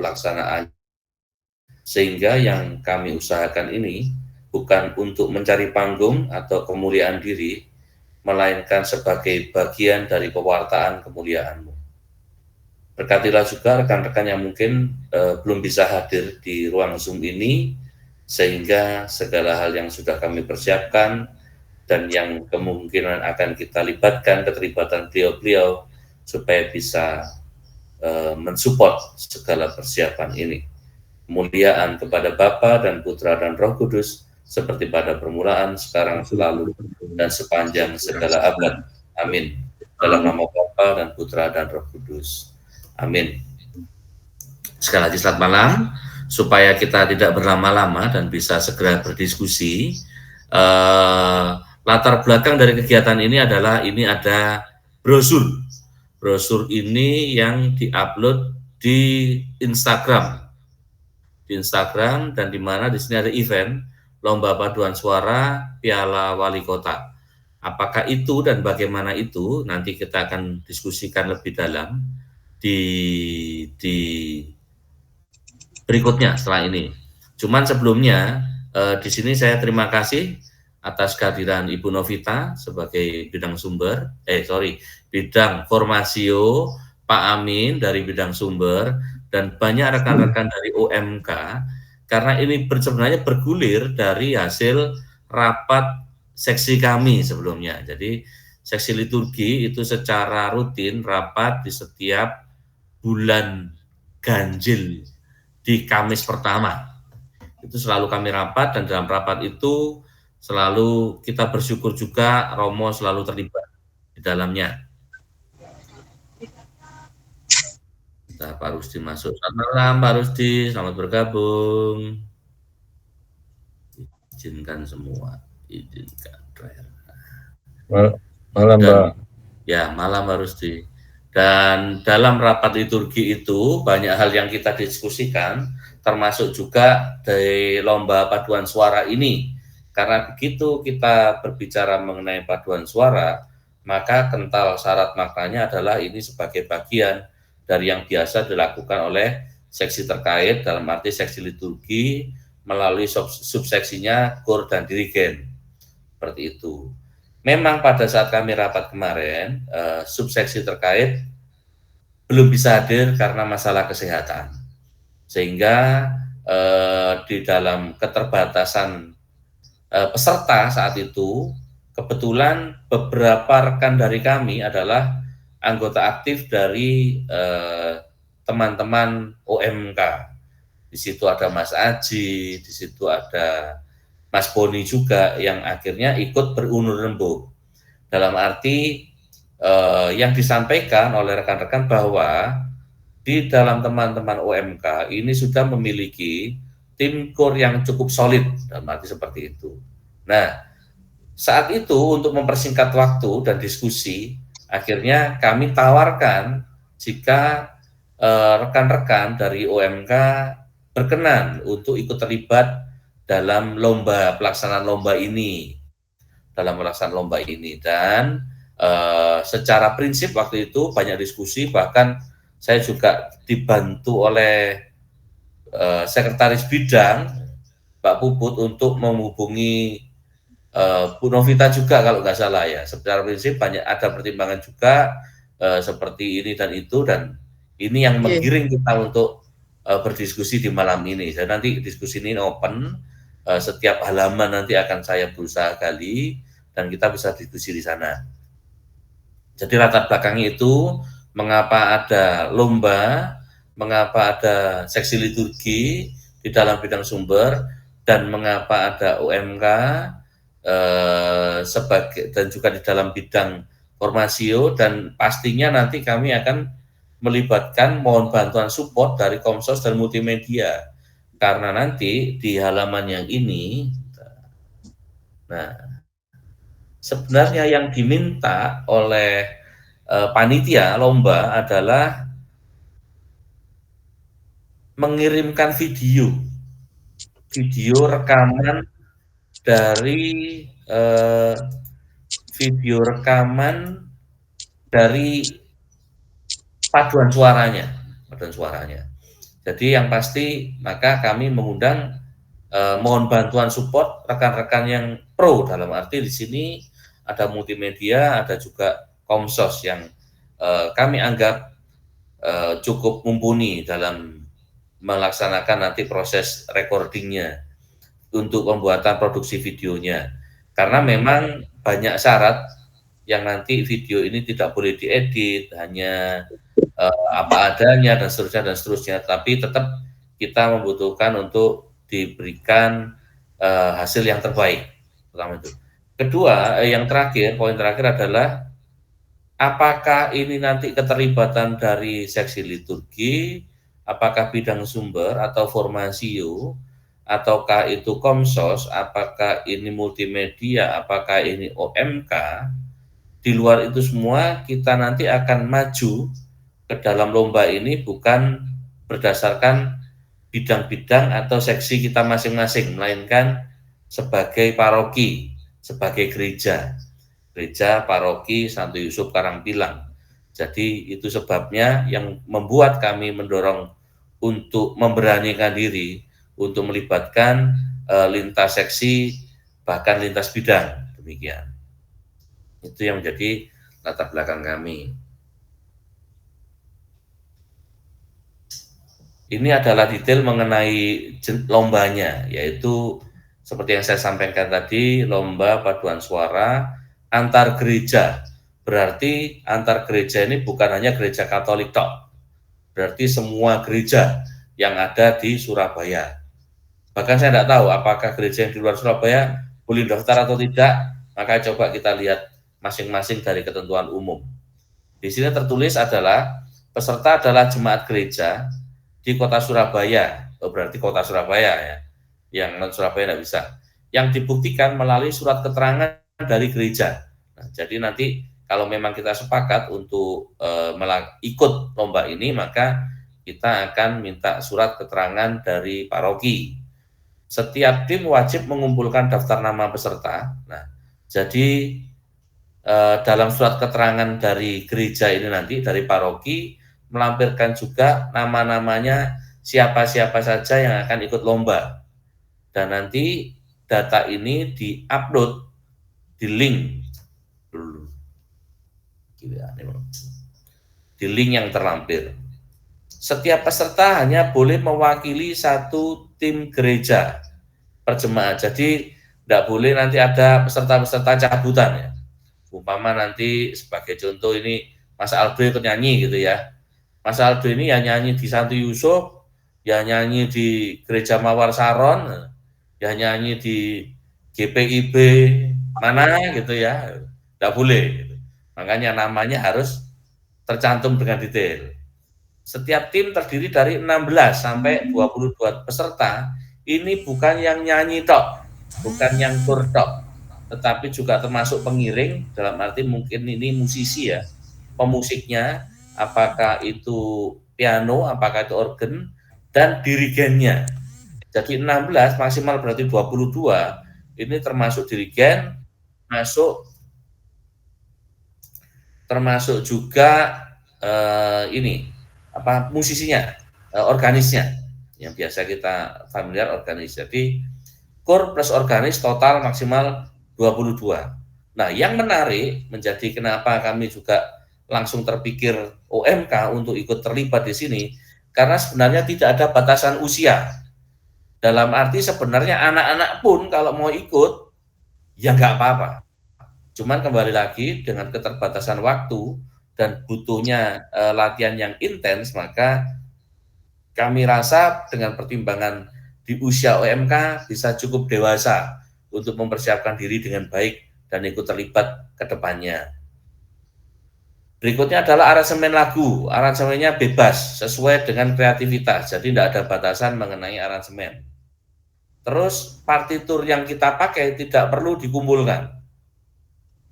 pelaksanaan. Sehingga yang kami usahakan ini bukan untuk mencari panggung atau kemuliaan diri, melainkan sebagai bagian dari pewartaan kemuliaan-Mu. Berkatilah juga rekan-rekan yang mungkin belum bisa hadir di ruang Zoom ini, sehingga segala hal yang sudah kami persiapkan dan yang kemungkinan akan kita libatkan keterlibatan beliau-beliau supaya bisa mensupport segala persiapan ini. Kemuliaan kepada Bapa dan Putra dan Roh Kudus, seperti pada permulaan, sekarang, selalu, dan sepanjang segala abad. Amin. Dalam nama Bapa dan Putra dan Roh Kudus. Amin. Sekali lagi selamat malam. Supaya kita tidak berlama-lama dan bisa segera berdiskusi, latar belakang dari kegiatan ini adalah ini ada brosur. Brosur ini yang diupload di Instagram. Dan di mana di sini ada event Lomba Paduan Suara Piala Wali Kota. Apakah itu dan bagaimana itu nanti kita akan diskusikan lebih dalam di berikutnya setelah ini. Cuman sebelumnya di sini saya terima kasih atas kehadiran Ibu Novita sebagai bidang bidang formasio, Pak Amin dari bidang sumber, dan banyak rekan-rekan dari OMK, karena ini sebenarnya bergulir dari hasil rapat seksi kami sebelumnya. Jadi seksi liturgi itu secara rutin rapat di setiap bulan ganjil di Kamis pertama. Itu selalu kami rapat, dan dalam rapat itu selalu kita bersyukur juga Romo selalu terlibat di dalamnya. Nah, Pak Rusdi masuk. Selamat malam Pak Rusdi, selamat bergabung. Izinkan semua, izinkan. Malam Pak. Ya, malam Pak Rusdi. Dan dalam rapat liturgi itu banyak hal yang kita diskusikan, termasuk juga dari lomba paduan suara ini. Karena begitu kita berbicara mengenai paduan suara, maka kental syarat maknanya adalah ini sebagai bagian dari yang biasa dilakukan oleh seksi terkait, dalam arti seksi liturgi melalui subseksinya kor dan dirigen. Seperti itu. Memang pada saat kami rapat kemarin, subseksi terkait belum bisa hadir karena masalah kesehatan. Sehingga di dalam keterbatasan peserta saat itu, kebetulan beberapa rekan dari kami adalah anggota aktif dari teman-teman OMK. Di situ ada Mas Aji, di situ ada Mas Boni juga yang akhirnya ikut berunur rembuk. Dalam arti yang disampaikan oleh rekan-rekan bahwa di dalam teman-teman OMK ini sudah memiliki tim kor yang cukup solid, dalam arti seperti itu. Nah, saat itu untuk mempersingkat waktu dan diskusi, akhirnya kami tawarkan jika rekan-rekan dari OMK berkenan untuk ikut terlibat dalam pelaksanaan lomba ini, dan secara prinsip waktu itu banyak diskusi, bahkan saya juga dibantu oleh sekretaris bidang Pak Puput untuk menghubungi Bu Novita juga kalau nggak salah ya. Secara prinsip banyak ada pertimbangan juga seperti ini dan itu, dan ini yang menggiring kita untuk berdiskusi di malam ini. Dan nanti diskusi ini open, setiap halaman nanti akan saya berusaha gali dan kita bisa diskusi di sana. Jadi latar belakangnya itu mengapa ada lomba, mengapa ada seksi liturgi di dalam bidang sumber, dan mengapa ada OMK dan juga di dalam bidang formasio, dan pastinya nanti kami akan melibatkan mohon bantuan support dari Komsos dan multimedia, karena nanti di halaman yang ini, nah sebenarnya yang diminta oleh panitia lomba adalah mengirimkan video rekaman dari paduan suaranya. Jadi yang pasti maka kami mengundang mohon bantuan support rekan-rekan yang pro, dalam arti di sini ada multimedia, ada juga Komsos yang kami anggap cukup mumpuni dalam melaksanakan nanti proses recordingnya untuk pembuatan produksi videonya. Karena memang banyak syarat yang nanti video ini tidak boleh diedit, hanya apa adanya dan seterusnya. Tapi tetap kita membutuhkan untuk diberikan hasil yang terbaik, pertama itu. Kedua, yang terakhir, poin terakhir adalah apakah ini nanti keterlibatan dari seksi liturgi, apakah bidang sumber atau formasio, ataukah itu Komsos, apakah ini multimedia, apakah ini OMK, di luar itu semua kita nanti akan maju ke dalam lomba ini bukan berdasarkan bidang-bidang atau seksi kita masing-masing, melainkan sebagai paroki, sebagai gereja, gereja paroki Santo Yusuf Karangpilang. Jadi itu sebabnya yang membuat kami mendorong untuk memberanikan diri untuk melibatkan lintas seksi bahkan lintas bidang, demikian. Itu yang menjadi latar belakang kami. Ini adalah detail mengenai lombanya, yaitu seperti yang saya sampaikan tadi, lomba paduan suara antar gereja. Berarti antar gereja ini bukan hanya gereja Katolik tok, berarti semua gereja yang ada di Surabaya. Bahkan saya tidak tahu apakah gereja yang di luar Surabaya boleh daftar atau tidak, maka coba kita lihat masing-masing dari ketentuan umum. Di sini tertulis adalah peserta adalah jemaat gereja di kota Surabaya, berarti kota Surabaya ya, yang non Surabaya tidak bisa. Yang dibuktikan melalui surat keterangan dari gereja. Nah, jadi nanti kalau memang kita sepakat untuk ikut lomba ini, maka kita akan minta surat keterangan dari paroki. Setiap tim wajib mengumpulkan daftar nama peserta. Nah, jadi dalam surat keterangan dari gereja ini nanti, dari paroki, melampirkan juga nama-namanya siapa-siapa saja yang akan ikut lomba. Dan nanti data ini di-upload di link. Di link yang terlampir. Setiap peserta hanya boleh mewakili satu tim gereja per jemaat. Jadi tidak boleh nanti ada peserta-peserta cabutan ya. Umpama nanti sebagai contoh ini Mas Aldo ikut nyanyi gitu ya. Mas Aldo ini ya nyanyi di Santo Yusuf, ya nyanyi di Gereja Mawar Saron, ya nyanyi di GPIB mana gitu ya. Tidak boleh. Gitu. Makanya namanya harus tercantum dengan detail. Setiap tim terdiri dari 16 sampai 22 peserta. Ini bukan yang nyanyi tok, bukan yang tur tok, tetapi juga termasuk pengiring, dalam arti mungkin ini musisi ya, pemusiknya, apakah itu piano, apakah itu organ, dan dirigennya. Jadi 16 maksimal berarti 22, ini termasuk dirigen, termasuk juga ini musisinya, organisnya, yang biasa kita familiar organis. Jadi core plus organis total maksimal 22. Nah, yang menarik menjadi kenapa kami juga langsung terpikir OMK untuk ikut terlibat di sini, karena sebenarnya tidak ada batasan usia. Dalam arti sebenarnya anak-anak pun kalau mau ikut, ya nggak apa-apa. Cuman kembali lagi dengan keterbatasan waktu dan butuhnya latihan yang intens, maka kami rasa dengan pertimbangan di usia OMK bisa cukup dewasa untuk mempersiapkan diri dengan baik dan ikut terlibat ke depannya. Berikutnya adalah aransemen lagu. Aransemennya bebas, sesuai dengan kreativitas. Jadi tidak ada batasan mengenai aransemen. Terus partitur yang kita pakai tidak perlu dikumpulkan.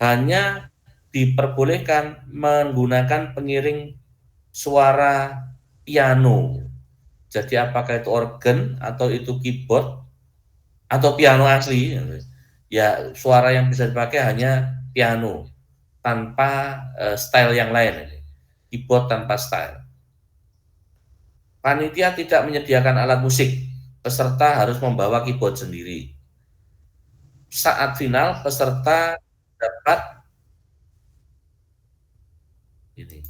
Hanya diperbolehkan menggunakan pengiring suara piano. Jadi apakah itu organ atau itu keyboard atau piano asli, ya suara yang bisa dipakai hanya piano tanpa style yang lain, keyboard tanpa style. Panitia tidak menyediakan alat musik, peserta harus membawa keyboard sendiri. Saat final, peserta dapat ini.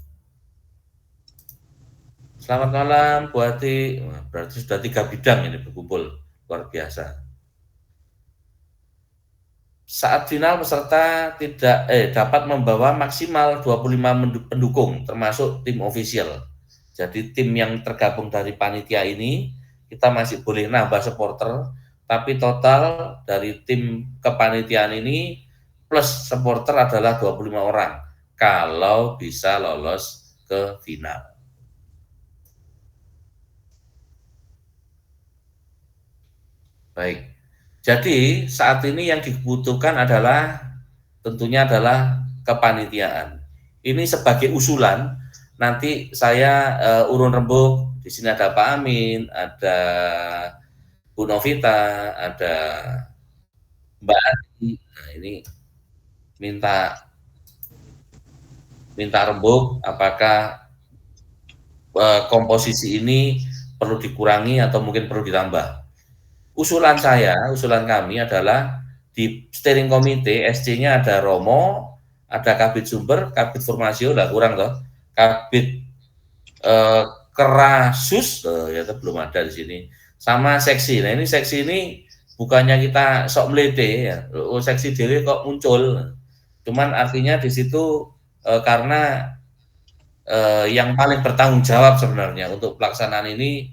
Selamat malam, Bu Ati. Wah, berarti sudah 3 bidang ini berkumpul, luar biasa. Saat final, peserta dapat membawa maksimal 25 pendukung, termasuk tim official. Jadi tim yang tergabung dari panitia ini, kita masih boleh nambah supporter, tapi total dari tim kepanitiaan ini plus supporter adalah 25 orang, kalau bisa lolos ke final. Baik, jadi saat ini yang dibutuhkan adalah tentunya adalah kepanitiaan. Ini sebagai usulan, nanti saya urun rembuk, di sini ada Pak Amin, ada Bu Novita, ada Mbak Adi. Nah, ini minta rembuk apakah komposisi ini perlu dikurangi atau mungkin perlu ditambah. Usulan kami adalah di steering committee SC-nya ada Romo, ada Kabid Sumber, Kabid Formasio, lah kurang toh, Kabid Kerasus, ya belum ada di sini, sama seksi. Nah ini seksi ini bukannya kita sok melete ya, seksi dewe kok muncul, cuman artinya di situ karena yang paling bertanggung jawab sebenarnya untuk pelaksanaan ini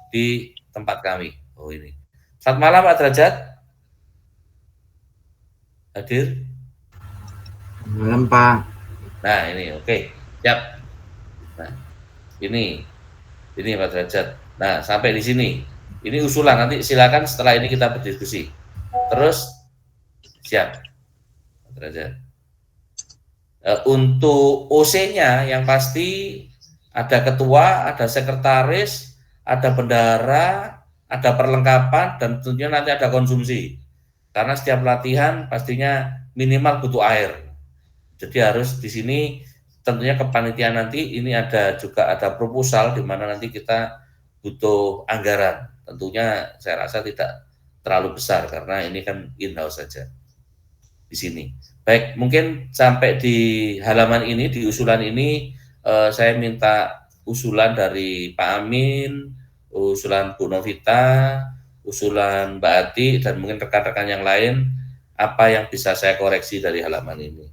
di tempat kami. Oh ini. Selamat malam Pak Derajat. Hadir? Malam Pak. Nah ini oke, siap. Nah ini Pak Derajat. Nah sampai di sini. Ini usulan, nanti silakan setelah ini kita berdiskusi. Terus siap, Pak Derajat. Untuk OC-nya yang pasti ada ketua, ada sekretaris, ada bendahara, ada perlengkapan, dan tentunya nanti ada konsumsi. Karena setiap latihan pastinya minimal butuh air. Jadi harus di sini tentunya kepanitiaan nanti ini ada juga ada proposal di mana nanti kita butuh anggaran. Tentunya saya rasa tidak terlalu besar karena ini kan in-house saja di sini. Baik, mungkin sampai di halaman ini, di usulan ini, saya minta usulan dari Pak Amin, usulan Bu Novita, usulan Mbak Ati, dan mungkin rekan-rekan yang lain, apa yang bisa saya koreksi dari halaman ini.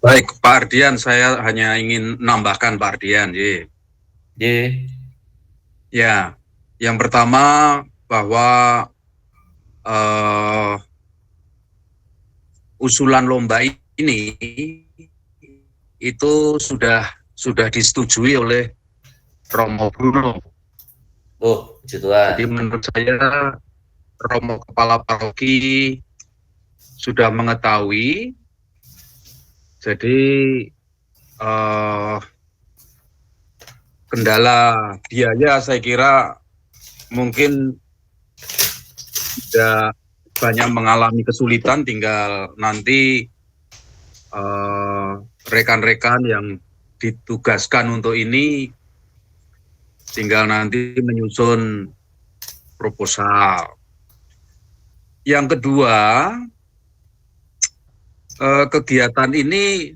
Baik, Pak Ardian, saya hanya ingin menambahkan Pak Ardian. Ya, yang pertama bahwa usulan lomba ini itu sudah disetujui oleh Romo Bruno. Oh, puji Tuhan. Jadi menurut saya Romo Kepala Paroki sudah mengetahui. Jadi kendala biaya saya kira mungkin tidak banyak mengalami kesulitan, tinggal nanti rekan-rekan yang ditugaskan untuk ini tinggal nanti menyusun proposal. Yang kedua, kegiatan ini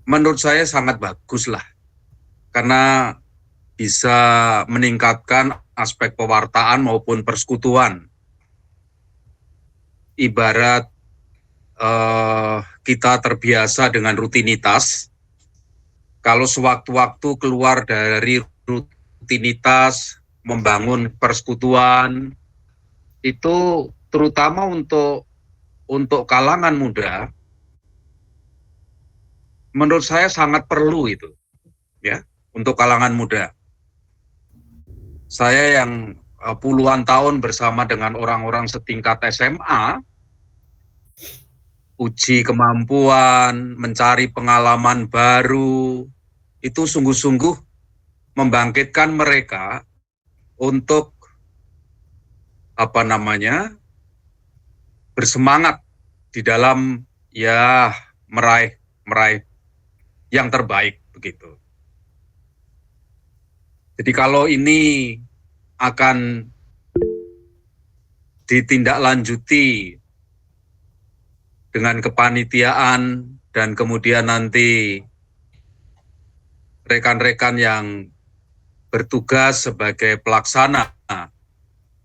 menurut saya sangat bagus lah, karena bisa meningkatkan aspek pewartaan maupun persekutuan. Ibarat kita terbiasa dengan rutinitas, kalau sewaktu-waktu keluar dari rutinitas, membangun persekutuan, itu terutama untuk kalangan muda, menurut saya sangat perlu itu, ya, untuk kalangan muda. Saya yang puluhan tahun bersama dengan orang-orang setingkat SMA, uji kemampuan, mencari pengalaman baru, itu sungguh-sungguh membangkitkan mereka untuk bersemangat di dalam ya meraih yang terbaik begitu. Jadi kalau ini akan ditindaklanjuti dengan kepanitiaan dan kemudian nanti rekan-rekan yang bertugas sebagai pelaksana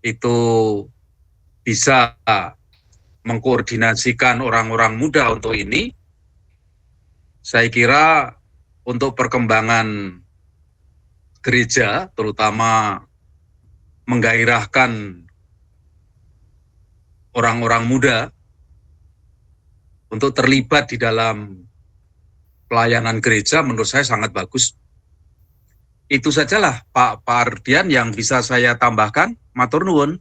itu bisa mengkoordinasikan orang-orang muda untuk ini, saya kira untuk perkembangan gereja, terutama menggairahkan orang-orang muda untuk terlibat di dalam pelayanan gereja, menurut saya sangat bagus. Itu sajalah Pak Ardian yang bisa saya tambahkan. Matur nuwun.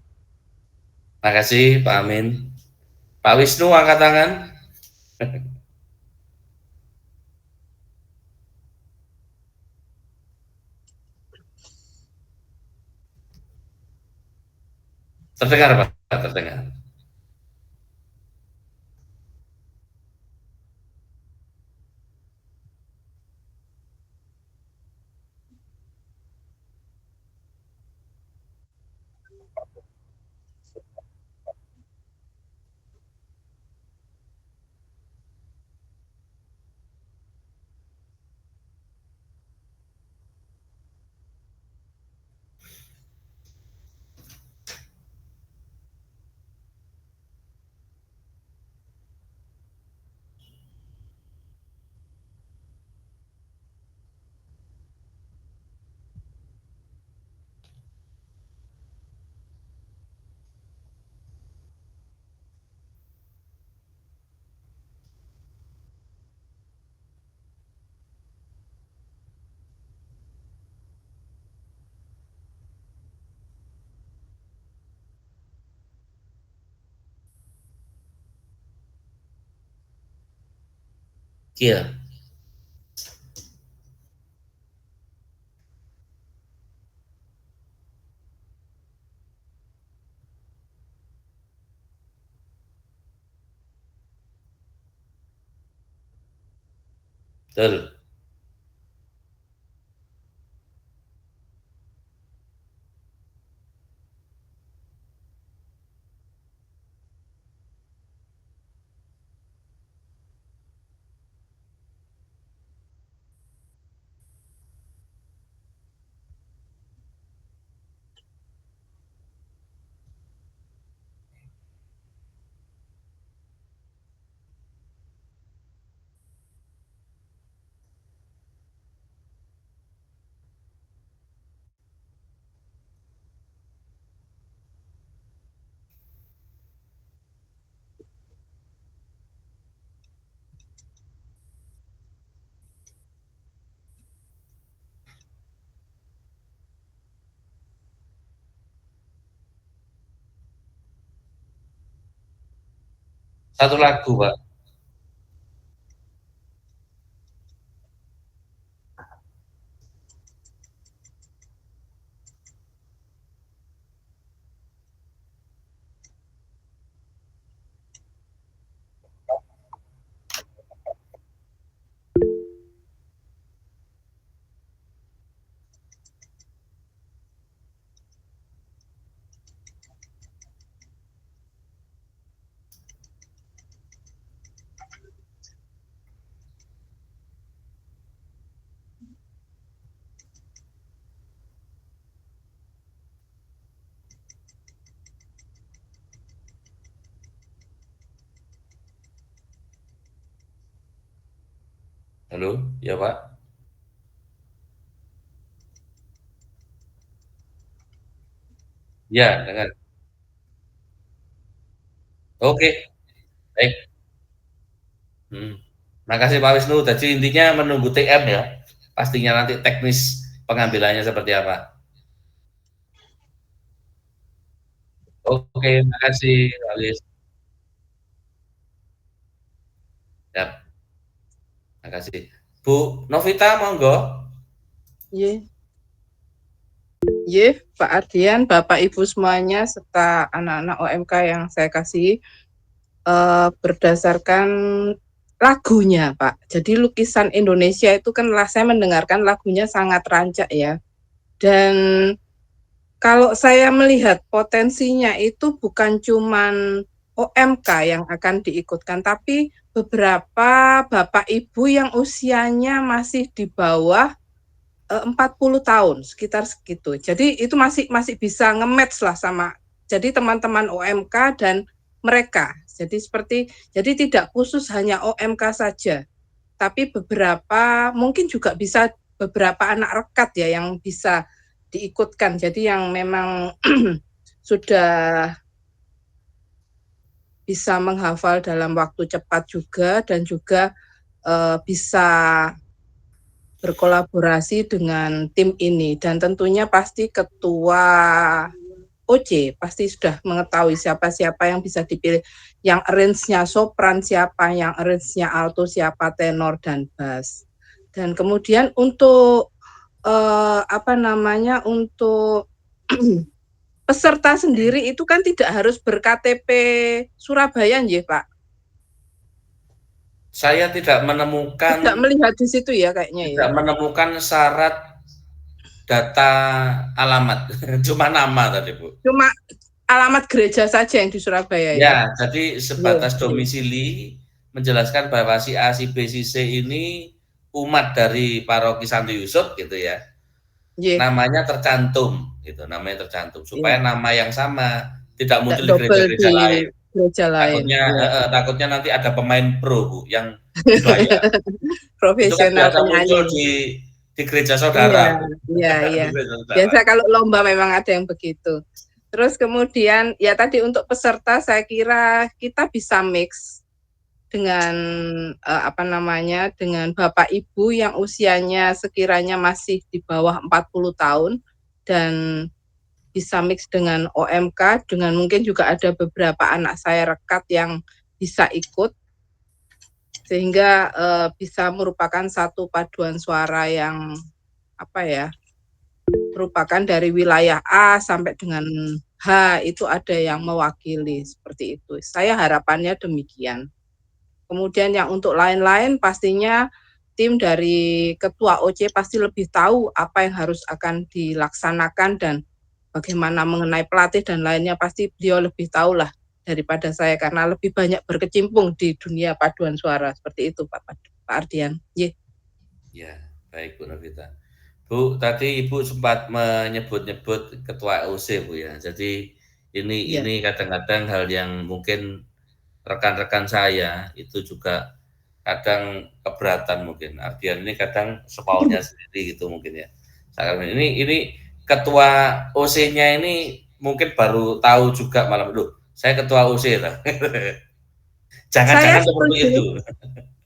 Terima kasih Pak Amin. Pak Wisnu angkat tangan. Terdengar Pak, terdengar. Iya. Betul. Satu lagu Pak. Halo, ya Pak. Ya, dengar. Oke, baik. Makasih Pak Wisnu. Jadi intinya menunggu TM ya. Pastinya nanti teknis pengambilannya seperti apa. Oke, makasih Pak Wis. Ya, makasih. Bu Novita, monggo. Ye, ye, Pak Ardian, Bapak Ibu semuanya, serta anak-anak OMK yang saya kasih, berdasarkan lagunya, Pak. Jadi lukisan Indonesia itu kan saya mendengarkan lagunya sangat rancak ya. Dan kalau saya melihat potensinya itu bukan cuman OMK yang akan diikutkan, tapi beberapa bapak ibu yang usianya masih di bawah 40 tahun, sekitar segitu. Jadi itu masih bisa nge-match lah sama. Jadi teman-teman OMK dan mereka. Jadi tidak khusus hanya OMK saja, tapi beberapa mungkin juga bisa beberapa anak rekat ya yang bisa diikutkan. Jadi yang memang sudah bisa menghafal dalam waktu cepat juga dan juga bisa berkolaborasi dengan tim ini dan tentunya pasti ketua OC pasti sudah mengetahui siapa-siapa yang bisa dipilih, yang arrange-nya sopran siapa, yang arrange-nya alto siapa, tenor dan bass. Dan kemudian untuk untuk peserta sendiri itu kan tidak harus ber-KTP Surabaya nggih, Pak? Saya tidak menemukan Tidak melihat di situ ya kayaknya ya? tidak menemukan syarat data alamat, cuma nama tadi, Bu. Cuma alamat gereja saja yang di Surabaya ya? Ya, jadi sebatas Iya. domisili menjelaskan bahwa si A, si B, si C ini umat dari paroki Santo Yusuf gitu ya. Iya. Namanya tercantum gitu, namanya tercantum supaya Iya. nama yang sama tidak muncul di Double gereja-gereja di lain. gereja lain. Takutnya Iya. takutnya nanti ada pemain pro, Bu, yang dibayar. Itu kan Profesional biasa muncul penyanyi. di gereja Iya, saudara, Bu. iya, Di iya. gereja saudara. Biasa kalau lomba memang ada yang begitu. Terus kemudian ya tadi untuk peserta saya kira kita bisa mix dengan dengan bapak ibu yang usianya sekiranya masih di bawah 40 tahun dan bisa mix dengan OMK, dengan mungkin juga ada beberapa anak saya rekat yang bisa ikut sehingga bisa merupakan satu paduan suara yang merupakan dari wilayah A sampai dengan H itu ada yang mewakili seperti itu. Saya harapannya demikian. Kemudian yang untuk lain-lain pastinya tim dari ketua OC pasti lebih tahu apa yang harus akan dilaksanakan dan bagaimana mengenai pelatih dan lainnya pasti beliau lebih tahu lah daripada saya karena lebih banyak berkecimpung di dunia paduan suara seperti itu Pak Ardian. Ya, baik Bu Novita. Bu, tadi Ibu sempat menyebut-nyebut ketua OC Bu ya. Jadi ini kadang-kadang hal yang mungkin rekan-rekan saya itu juga kadang keberatan mungkin. Ardian ini kadang sepaunya sendiri gitu mungkin ya. Ini ketua OC-nya ini mungkin baru tahu juga malam itu. Saya ketua OC lah. Jangan-jangan seperti itu.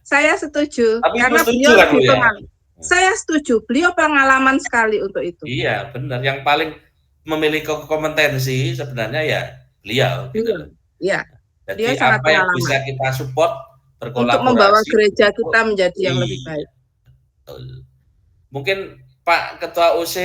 Saya setuju. Tapi karena setuju beliau kan, lebih Bu, ya? Saya setuju. Beliau pengalaman sekali untuk itu. Iya, benar. Yang paling memiliki kompetensi sebenarnya ya beliau gitu loh. Iya. Jadi Beliau sangat apa yang pengalaman bisa kita support untuk membawa berkolaborasi gereja kita menjadi yang lebih iya, baik. betul. Mungkin Pak Ketua OC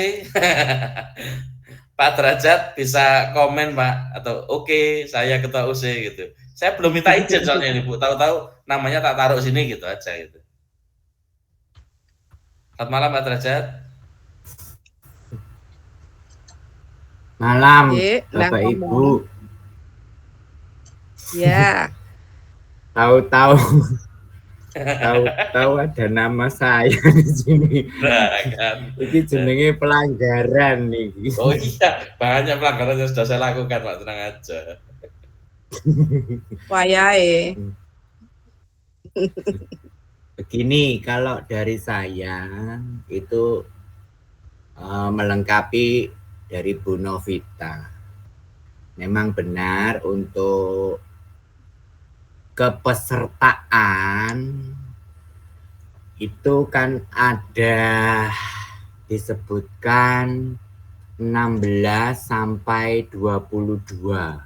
Pak Derajat bisa komen Pak atau oke, saya Ketua OC gitu. Saya belum minta izin soalnya ini Bu, tahu-tahu namanya tak taruh sini gitu aja gitu. Selamat malam Pak Derajat. Malam, Ye, Bapak Ibu. Ya. Tahu-tahu ada nama saya di sini. Nah, kan. Ini jenenge pelanggaran nih. Oh iya, banyak pelanggaran yang sudah saya lakukan Pak, tenang aja. Wayahe. Begini, kalau dari saya itu melengkapi dari Bu Novita. Memang benar untuk kepesertaan itu kan ada disebutkan 16 sampai 22.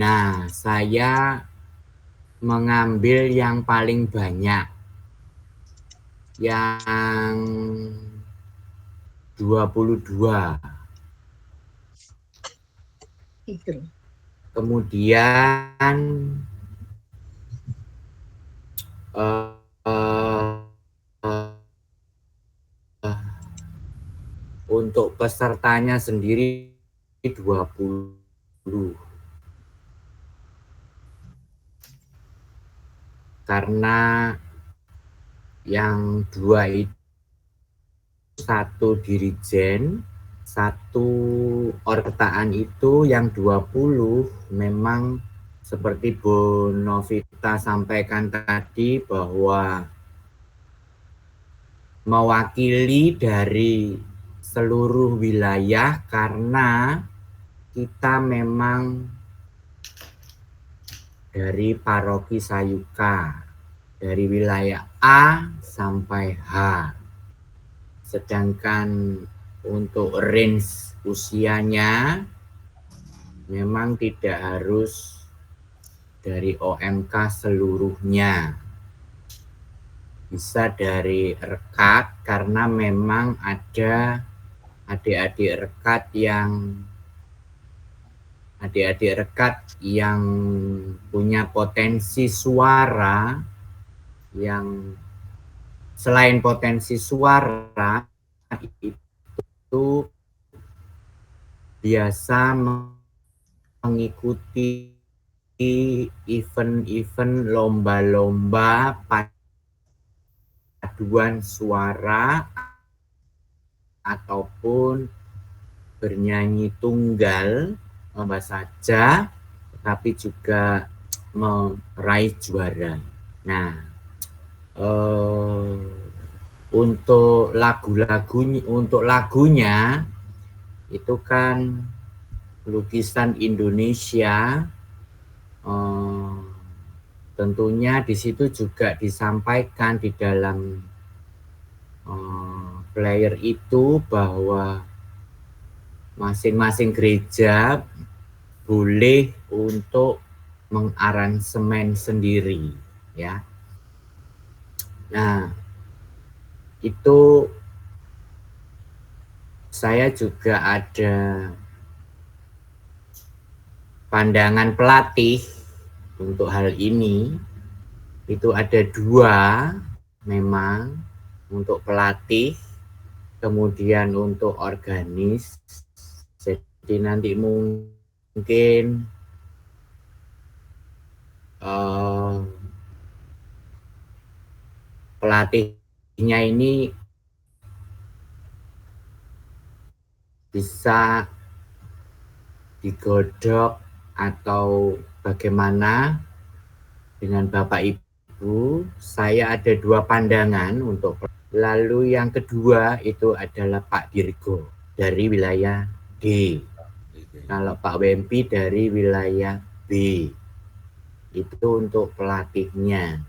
Nah, saya mengambil yang paling banyak, yang 22. Kemudian eh, eh, untuk pesertanya sendiri 20, karena yang 2 itu 1 dirijen, 1 orketaan itu yang 20 memang seperti Bu Novita sampaikan tadi bahwa mewakili dari seluruh wilayah karena kita memang dari paroki Sayuka, dari wilayah A sampai H. Sedangkan untuk range usianya memang tidak harus dari OMK seluruhnya. Bisa dari rekat karena memang ada adik-adik rekat yang punya potensi suara yang selain potensi suara itu biasa mengikuti event-event lomba-lomba paduan suara ataupun bernyanyi tunggal lomba saja, tapi juga meraih juara. Nah, untuk lagunya itu kan lukisan Indonesia, tentunya di situ juga disampaikan di dalam flyer itu bahwa masing-masing gereja boleh untuk mengaransemen sendiri, ya. Nah, itu saya juga ada pandangan pelatih untuk hal ini. Itu ada 2 memang untuk pelatih, kemudian untuk organis. Jadi nanti mungkin pelatihnya ini bisa digodok atau bagaimana dengan Bapak Ibu. Saya ada 2 pandangan untuk. Lalu yang kedua itu adalah Pak Dirgo dari wilayah D. Kalau Pak Wempi dari wilayah B. Itu untuk pelatihnya.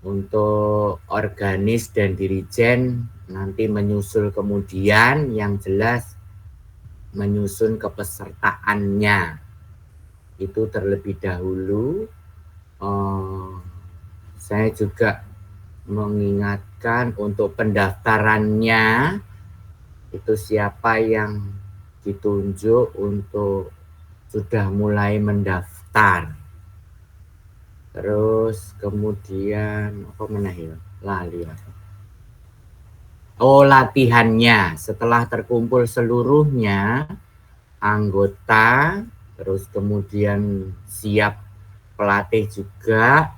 Untuk organis dan dirijen nanti menyusul kemudian, yang jelas menyusun kepesertaannya. Itu terlebih dahulu. Saya juga mengingatkan untuk pendaftarannya itu siapa yang ditunjuk untuk sudah mulai mendaftar. Terus kemudian apa mana ya? Lali ya. Oh, latihannya setelah terkumpul seluruhnya anggota, terus kemudian siap pelatih juga,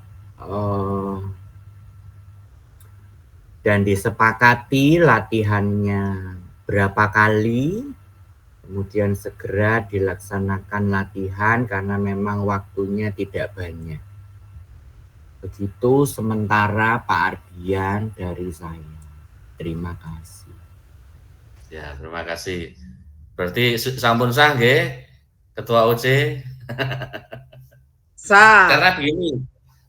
dan disepakati latihannya berapa kali, kemudian segera dilaksanakan latihan karena memang waktunya tidak banyak. Begitu sementara Pak Ardian dari saya. Terima kasih. Ya, terima kasih. Berarti sampun sah nggih, Ketua OC? Sah. Karena begini,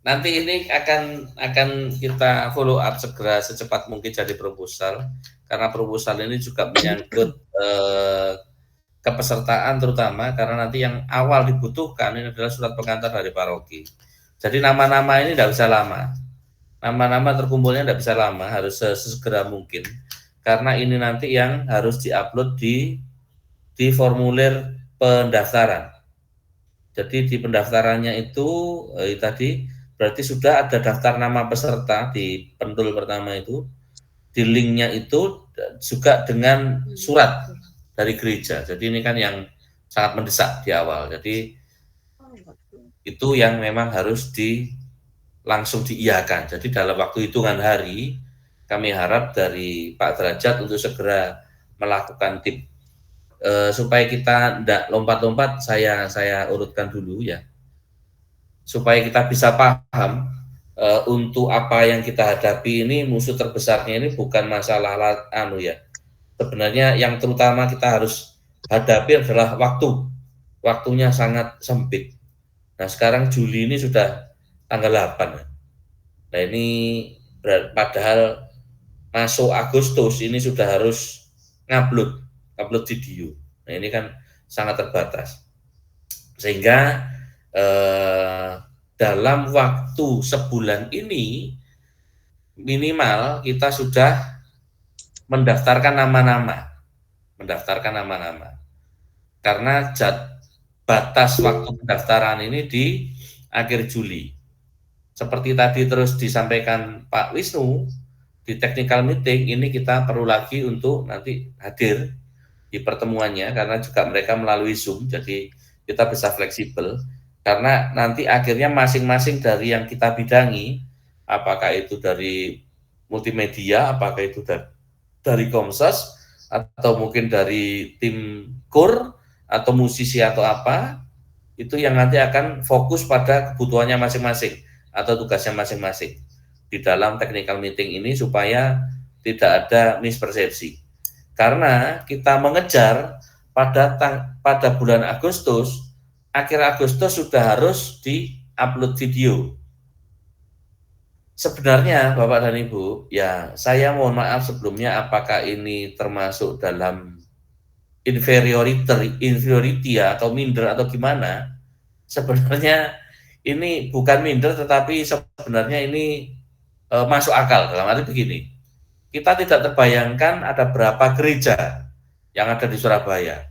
nanti ini akan kita follow up segera secepat mungkin jadi proposal, karena proposal ini juga menyangkut kepesertaan, terutama karena nanti yang awal dibutuhkan ini adalah surat pengantar dari paroki. Jadi nama-nama ini tidak bisa lama. Nama-nama terkumpulnya tidak bisa lama, harus sesegera mungkin. Karena ini nanti yang harus diupload di formulir pendaftaran. Jadi di pendaftarannya itu tadi berarti sudah ada daftar nama peserta di pentul pertama itu. Di linknya itu juga dengan surat dari gereja. Jadi ini kan yang sangat mendesak di awal. Jadi itu yang memang harus langsung diiyakan. Jadi dalam waktu hitungan hari, kami harap dari Pak Derajat untuk segera melakukan tip. Supaya kita tidak lompat-lompat, saya urutkan dulu ya. Supaya kita bisa paham untuk apa yang kita hadapi ini, musuh terbesarnya ini bukan masalah sebenarnya yang terutama kita harus hadapi adalah waktunya sangat sempit. Nah sekarang Juli ini sudah tanggal 8, nah ini padahal masuk Agustus ini sudah harus ngupload video. Nah ini kan sangat terbatas, sehingga dalam waktu sebulan ini minimal kita sudah mendaftarkan nama-nama, karena batas waktu pendaftaran ini di akhir Juli. Seperti tadi terus disampaikan Pak Wisnu di technical meeting, ini kita perlu lagi untuk nanti hadir di pertemuannya, karena juga mereka melalui Zoom, jadi kita bisa fleksibel. Karena nanti akhirnya masing-masing dari yang kita bidangi, apakah itu dari multimedia, apakah itu dari Komsos, atau mungkin dari tim KUR, atau musisi atau apa, itu yang nanti akan fokus pada kebutuhannya masing-masing, atau tugasnya masing-masing di dalam technical meeting ini, supaya tidak ada mispersepsi. Karena kita mengejar pada bulan Agustus, akhir Agustus sudah harus di-upload video. Sebenarnya Bapak dan Ibu, ya saya mohon maaf sebelumnya apakah ini termasuk dalam inferiority atau minder atau gimana. Sebenarnya ini bukan minder, tetapi sebenarnya ini masuk akal. Dalam arti begini, kita tidak terbayangkan ada berapa gereja yang ada di Surabaya.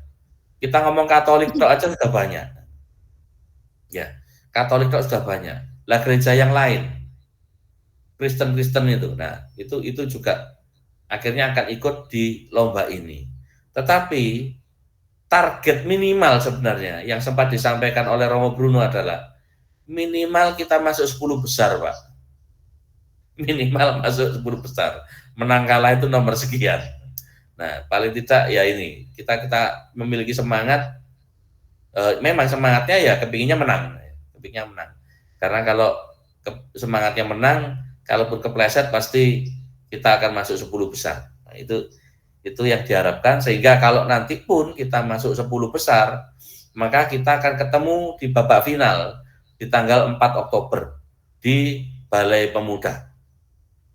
Kita ngomong Katolik tok aja sudah banyak. Ya, Katolik tok sudah banyak. Lah gereja yang lain, Kristen itu, nah itu juga akhirnya akan ikut di lomba ini. Tetapi target minimal sebenarnya yang sempat disampaikan oleh Romo Bruno adalah minimal kita masuk 10 besar, Pak. Minimal masuk 10 besar. Menang kalah itu nomor sekian. Nah, paling tidak ya ini kita memiliki semangat. Memang semangatnya ya kepinginnya menang. Karena kalau semangatnya menang, kalaupun kepleset pasti kita akan masuk 10 besar. Nah, itu yang diharapkan, sehingga kalau nanti pun kita masuk 10 besar, maka kita akan ketemu di babak final di tanggal 4 Oktober di Balai Pemuda,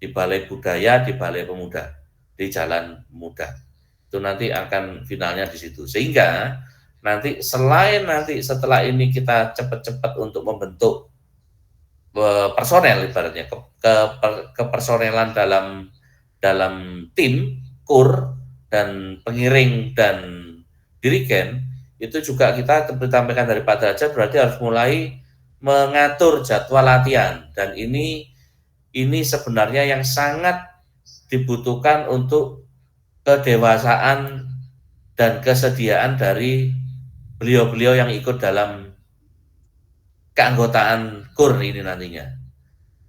di Balai Budaya, di Balai Pemuda, di Jalan Muda. Itu nanti akan finalnya di situ. Sehingga nanti setelah ini kita cepat-cepat untuk membentuk personel, ibaratnya kepersonelan dalam tim KUR dan pengiring dan dirigen, itu juga kita sampaikan dari Pak Derajat berarti harus mulai mengatur jadwal latihan, dan ini sebenarnya yang sangat dibutuhkan untuk kedewasaan dan kesediaan dari beliau-beliau yang ikut dalam keanggotaan KUR ini nantinya.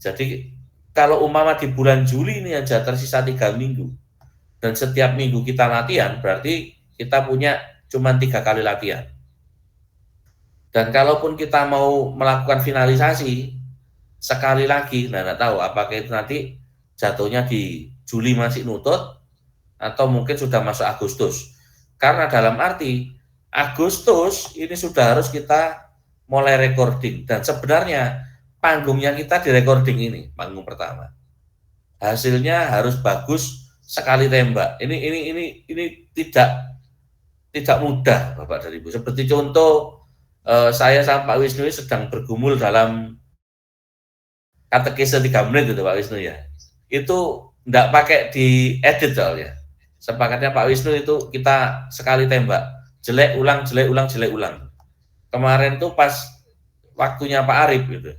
Jadi kalau umpama di bulan Juli ini aja tersisa 3 minggu, dan setiap minggu kita latihan, berarti kita punya cuma 3 kali latihan. Dan kalaupun kita mau melakukan finalisasi sekali lagi, nah nggak tahu apakah itu nanti jatuhnya di Juli masih nutut, atau mungkin sudah masuk Agustus. Karena dalam arti Agustus ini sudah harus kita mulai recording, dan sebenarnya panggungnya kita di recording ini, panggung pertama. Hasilnya harus bagus sekali tembak. Ini tidak mudah, Bapak dan Ibu. Seperti contoh, saya sama Pak Wisnu sedang bergumul dalam katekese 3 menit itu Pak Wisnu ya. Itu enggak pakai diedit soalnya. Sepakatnya Pak Wisnu itu kita sekali tembak. Jelek ulang. Kemarin tuh pas waktunya Pak Arif gitu.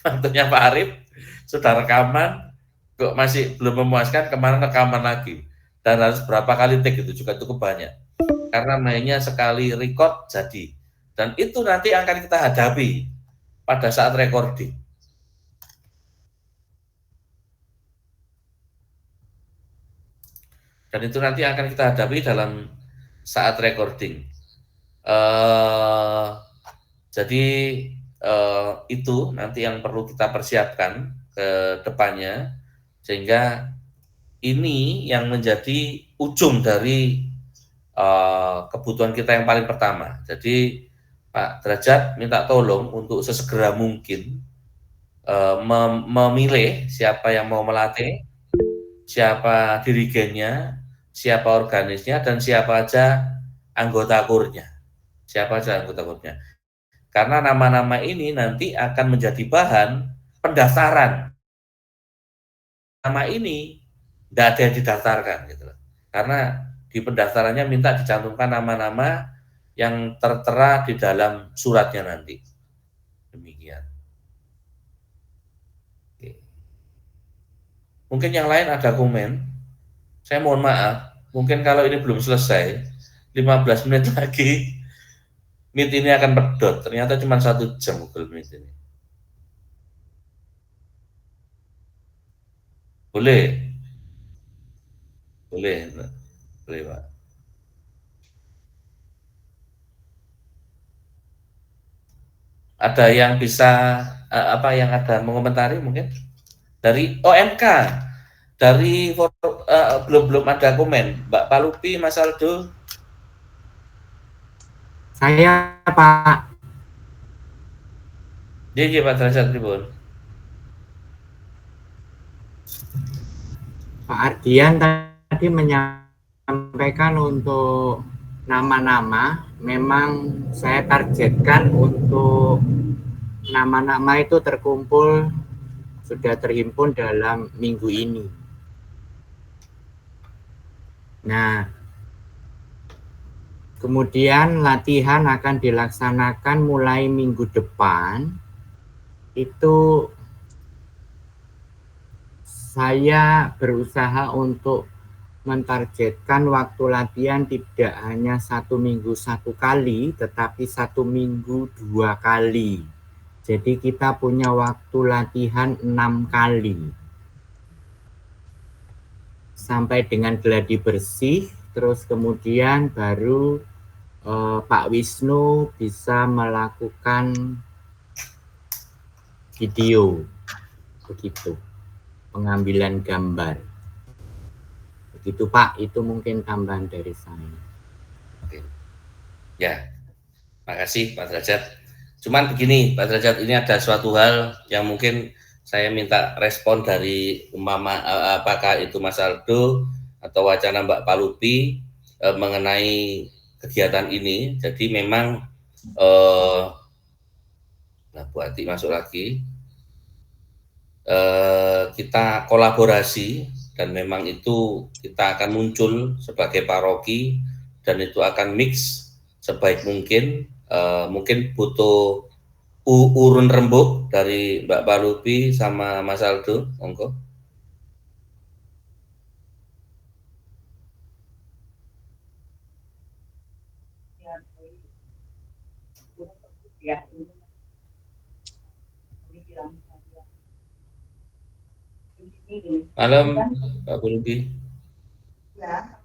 Waktunya Pak Arif sudah rekaman, kok masih belum memuaskan, kemarin rekaman lagi. Dan harus berapa kali take itu juga cukup banyak. Karena mainnya sekali record jadi. Dan itu nanti akan kita hadapi pada saat recording. Dan itu nanti akan kita hadapi dalam saat recording. Jadi itu nanti yang perlu kita persiapkan ke depannya, sehingga ini yang menjadi ujung dari kebutuhan kita yang paling pertama. Jadi Pak Derajat minta tolong untuk sesegera mungkin memilih siapa yang mau melatih, siapa dirigennya, siapa organisnya, dan siapa aja anggota kurnya. Siapa aja anggota kurnya. Karena nama-nama ini nanti akan menjadi bahan pendaftaran. Nama ini tidak ada yang didaftarkan gitu loh. Karena di pendaftarannya minta dicantumkan nama-nama yang tertera di dalam suratnya nanti. Demikian. Oke. Mungkin yang lain ada komen. Saya mohon maaf, mungkin kalau ini belum selesai, 15 menit lagi Meet ini akan pedot. Ternyata cuma 1 jam Google Meet ini. Boleh? Boleh, boleh Pak. Ada yang bisa yang ada mengomentari mungkin dari OMK, dari belum ada komen. Mbak Palupi, Mas Aldo. Saya Pak. Jadi Pak Derajat Tribun. Pak Ardian tadi menyampaikan untuk nama-nama, memang saya targetkan untuk nama-nama itu terkumpul, sudah terhimpun dalam minggu ini. Nah, kemudian latihan akan dilaksanakan mulai minggu depan. Itu saya berusaha untuk mentargetkan waktu latihan tidak hanya 1 minggu 1 kali, tetapi 1 minggu 2 kali. Jadi kita punya waktu latihan 6 kali. Sampai dengan gladi bersih, terus kemudian baru Pak Wisnu bisa melakukan video, begitu, pengambilan gambar. Begitu Pak, itu mungkin tambahan dari saya. Oke. Ya, makasih Pak Derajat. Cuman begini Pak Derajat, ini ada suatu hal yang mungkin saya minta respon dari apakah itu Mas Aldo atau wacana Mbak Palupi mengenai kegiatan ini. Jadi memang Bu Ati masuk lagi, kita kolaborasi dan memang itu kita akan muncul sebagai paroki dan itu akan mix sebaik mungkin. Mungkin butuh urun rembuk dari Mbak Palupi sama Mas Aldo, monggo. Malam Mbak Palupi. Ya,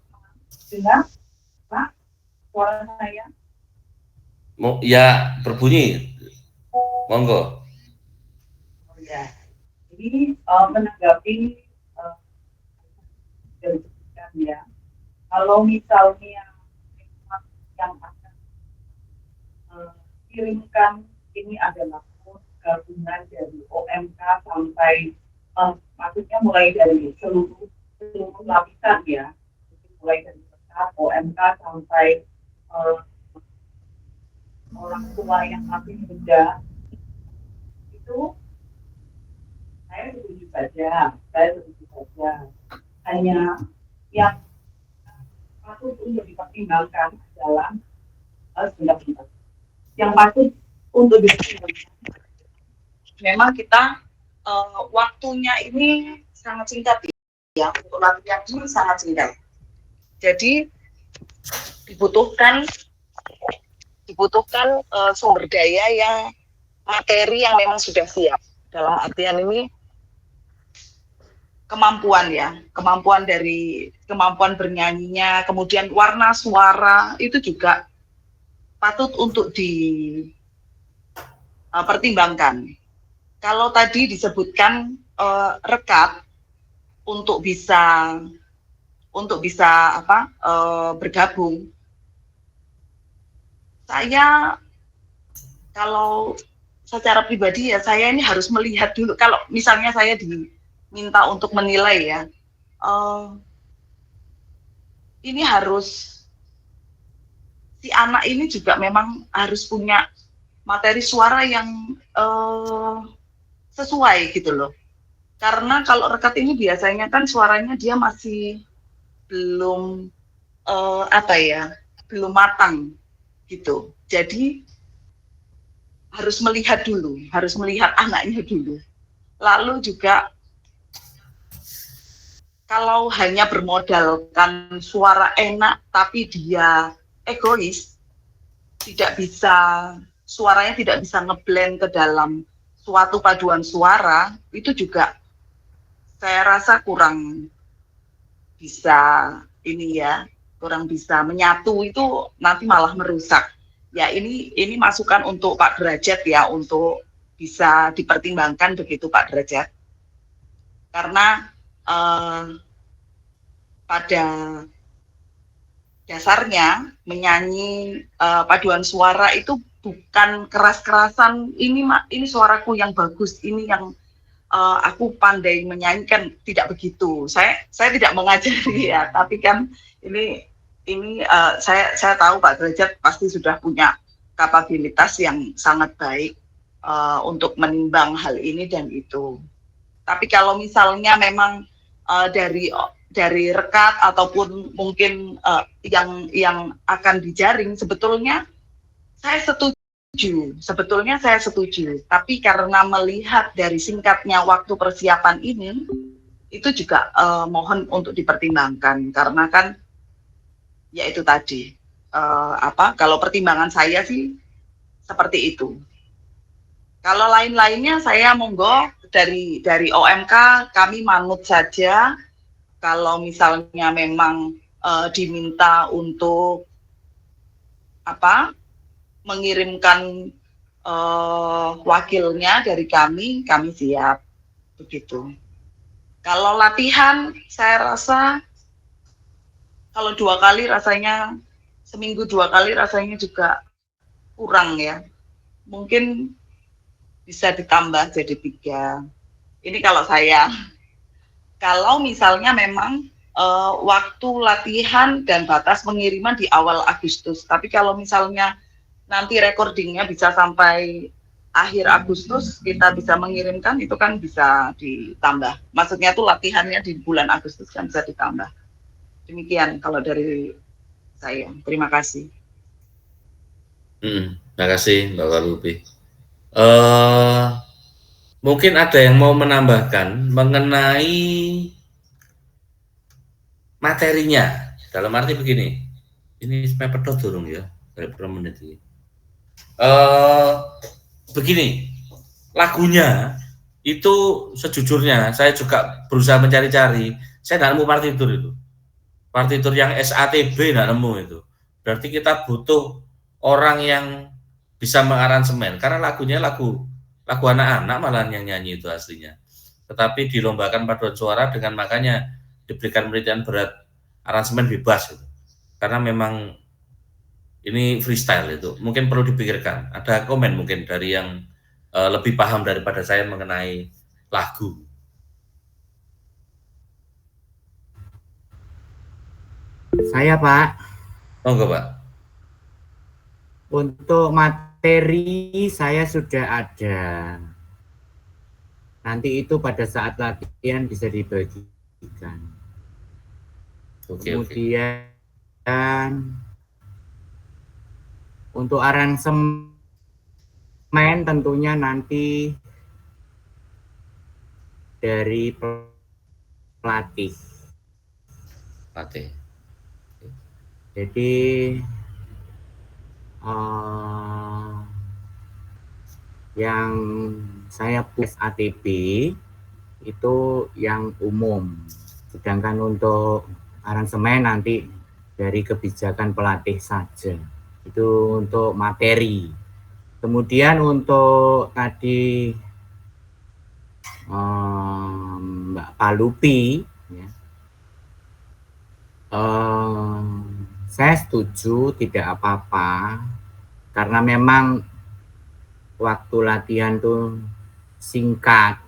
dengar Pak suara saya? Ya, berbunyi. Monggo. Oh ya, ini menanggapi ya, kalau misalnya yang akan kirimkan ini adalah gabungan dari OMK sampai maksudnya mulai dari seluruh lapisan ya, mulai dari OMK sampai orang tua yang masih muda, itu saya setuju saja. Hanya yang patut untuk dipertimbangkan adalah yang patut untuk dipertimbangkan memang kita waktunya ini sangat singkat ya, untuk latihan ini sangat singkat. Jadi dibutuhkan sumber daya yang materi yang memang sudah siap. Dalam artian ini kemampuan dari kemampuan bernyanyinya, kemudian warna suara itu juga patut untuk dipertimbangkan. Kalau tadi disebutkan rekat untuk bisa bergabung, saya kalau secara pribadi ya saya ini harus melihat dulu. Kalau misalnya saya diminta untuk menilai ya, ini harus si anak ini juga memang harus punya materi suara yang sesuai gitu loh. Karena kalau rekat ini biasanya kan suaranya dia masih belum belum matang gitu. Jadi harus melihat anaknya dulu. Lalu juga kalau hanya bermodalkan suara enak tapi dia egois, suaranya tidak bisa ngeblend ke dalam suatu paduan suara, itu juga saya rasa kurang bisa menyatu, itu nanti malah merusak. Ya ini masukan untuk Pak Derajat ya, untuk bisa dipertimbangkan begitu Pak Derajat. Karena pada dasarnya menyanyi paduan suara itu bukan keras-kerasan, ini suaraku yang bagus, ini yang aku pandai menyanyikan, tidak begitu. Saya tidak mengajari ya, tapi kan ini saya tahu Pak Derajat pasti sudah punya kapabilitas yang sangat baik untuk menimbang hal ini dan itu. Tapi kalau misalnya memang dari rekat ataupun mungkin yang akan dijaring, sebetulnya saya setuju. Tapi karena melihat dari singkatnya waktu persiapan ini, itu juga mohon untuk dipertimbangkan. Karena kan ya itu tadi, kalau pertimbangan saya sih seperti itu. Kalau lain-lainnya saya monggo dari OMK kami manut saja. Kalau misalnya memang diminta untuk mengirimkan wakilnya dari kami siap begitu. Kalau latihan saya rasa kalau 2 kali rasanya, seminggu 2 kali rasanya juga kurang ya. Mungkin bisa ditambah jadi 3. Ini kalau saya. Kalau misalnya memang waktu latihan dan batas pengiriman di awal Agustus. Tapi kalau misalnya nanti recordingnya bisa sampai akhir Agustus, kita bisa mengirimkan, itu kan bisa ditambah. Maksudnya tuh latihannya di bulan Agustus kan bisa ditambah. Demikian kalau dari saya. Terima kasih. Terima kasih Mbak Walubi. Mungkin ada yang mau menambahkan mengenai materinya. Dalam arti begini, ini mepet durung ya, dari berapa menit ini. Begini, lagunya itu sejujurnya saya juga berusaha mencari-cari, saya tidak nemu partitur itu. Partitur yang SATB tidak nemu itu. Berarti kita butuh orang yang bisa mengaransemen, karena lagunya lagu anak-anak malah yang nyanyi itu aslinya. Tetapi dilombakan paduan suara dengan makanya diberikan penelitian berat aransemen bebas gitu. Karena memang ini freestyle itu. Mungkin perlu dipikirkan. Ada komen mungkin dari yang lebih paham daripada saya mengenai lagu. Saya Pak. Monggo Pak. Untuk materi saya sudah ada. Nanti itu pada saat latihan bisa dibagikan. Kemudian untuk aransemen tentunya nanti dari pelatih. Jadi yang saya punya ATB itu yang umum, sedangkan untuk aransemen nanti dari kebijakan pelatih saja, itu untuk materi. Kemudian untuk tadi Mbak Palupi, ya, saya setuju tidak apa-apa karena memang waktu latihan tuh singkat,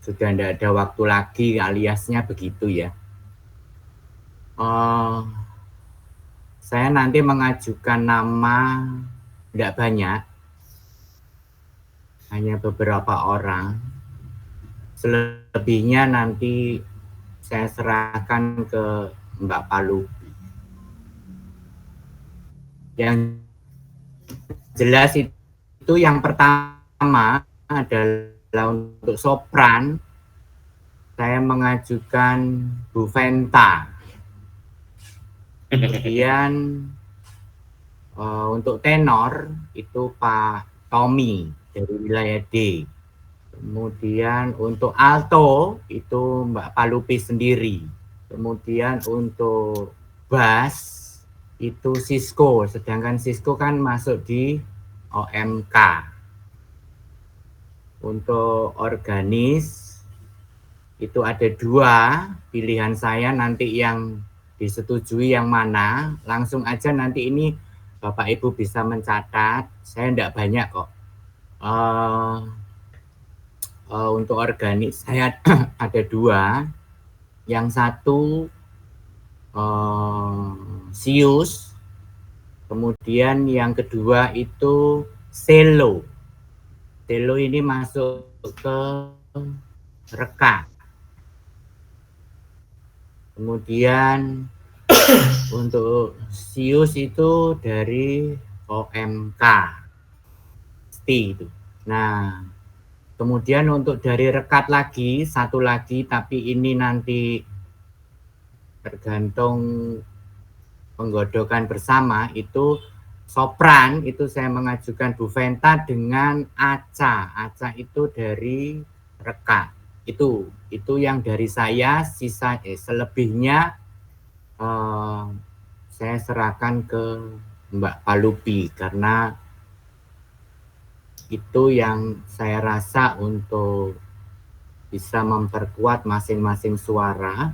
sudah tidak ada waktu lagi, aliasnya begitu ya. Saya nanti mengajukan nama tidak banyak, hanya beberapa orang. Selebihnya nanti saya serahkan ke Mbak Palupi. Yang jelas itu yang pertama adalah untuk sopran, saya mengajukan Bu Venta. Kemudian untuk tenor itu Pak Tommy dari wilayah D. Kemudian untuk alto itu Mbak Palupi sendiri. Kemudian untuk bass itu Sisko, sedangkan Sisko kan masuk di OMK. Untuk organis itu ada 2 pilihan saya, nanti yang disetujui yang mana, langsung aja nanti ini Bapak Ibu bisa mencatat, saya tidak banyak kok. Untuk organis saya ada 2, yang satu Sius, kemudian yang kedua itu Selo. Selo ini masuk ke Reka. Kemudian untuk Sius itu dari OMK itu. Nah, kemudian untuk dari Rekat lagi, satu lagi, tapi ini nanti tergantung penggodokan bersama, itu sopran, itu saya mengajukan Bu Venta dengan Aca. Aca itu dari Reka. Itu yang dari saya, sisa selebihnya saya serahkan ke Mbak Palupi karena itu yang saya rasa untuk bisa memperkuat masing-masing suara.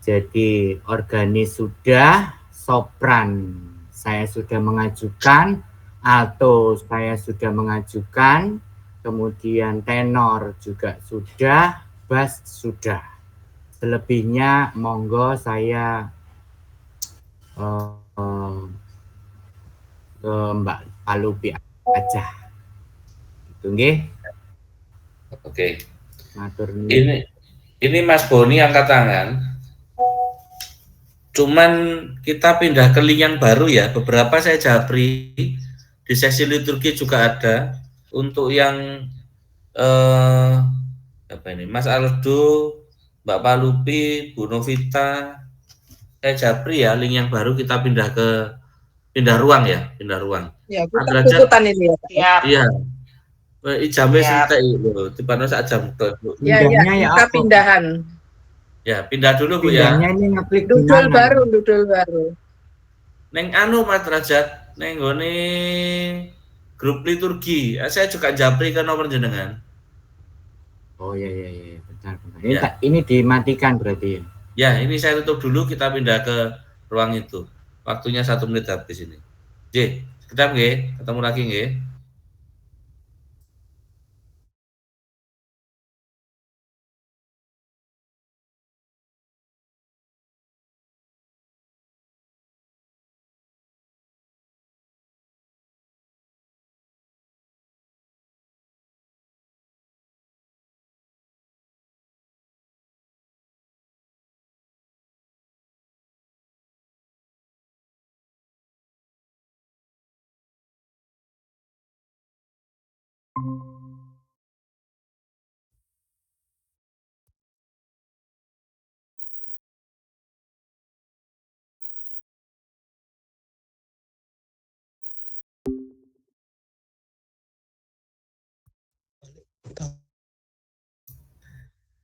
Jadi organis sudah, sopran saya sudah mengajukan, alto saya sudah mengajukan, kemudian tenor juga sudah, bass sudah. Selebihnya monggo saya ke Mbak Palupi aja. Gitu nggih. Oke. Matur Ini Mas Boni angkat tangan. Cuman kita pindah ke link yang baru ya. Beberapa saya japri di sesi liturgi juga ada. Untuk yang apa ini? Mas Aldo, Mbak Palupi, Bu Novita, saya japri ya link yang baru, kita pindah ruang ya, pindah ruang. Ya, kita tutupan ini ya, Pak. Siap. Iya. Jamnya Siap. sentek lho, tiba-tiba saat jam ke. Ya, kita pindahan. Ya, pindah dulu Bu Pindahnya ya. ini ngeklik Dudul gimana? baru, dudul baru. Neng anu Mas Derajat, neng gone grup liturgi. Saya juga japri ke nomor jenengan. Oh ya, bentar. Ya. Ini dimatikan berarti ya? Ya, ini saya tutup dulu, kita pindah ke ruang itu. Waktunya 1 menit habis ini. J, kita ketemu lagi nggih.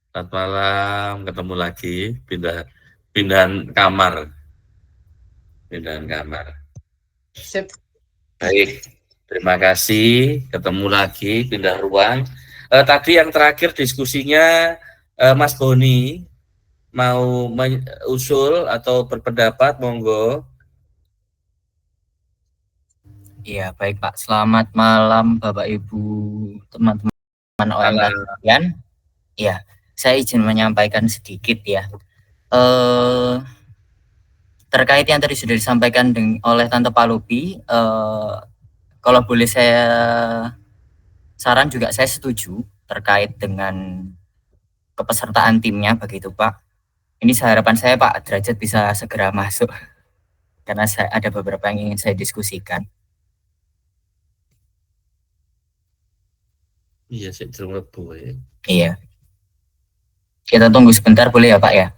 Selamat malam, ketemu lagi, pindahan kamar. Sip. Baik, terima kasih, ketemu lagi, pindah ruang. Tadi yang terakhir diskusinya Mas Boni mau usul atau berpendapat, monggo. Iya, baik Pak. Selamat malam Bapak Ibu, teman-teman OMK sekalian. Iya, saya izin menyampaikan sedikit ya. Terkait yang tadi sudah disampaikan oleh Tante Palupi, kalau boleh saya saran juga saya setuju terkait dengan kepesertaan timnya begitu Pak. Ini harapan saya Pak Derajat bisa segera masuk karena ada beberapa yang ingin saya diskusikan. Iya, saya terima kasih. Iya. Kita tunggu sebentar boleh ya Pak ya?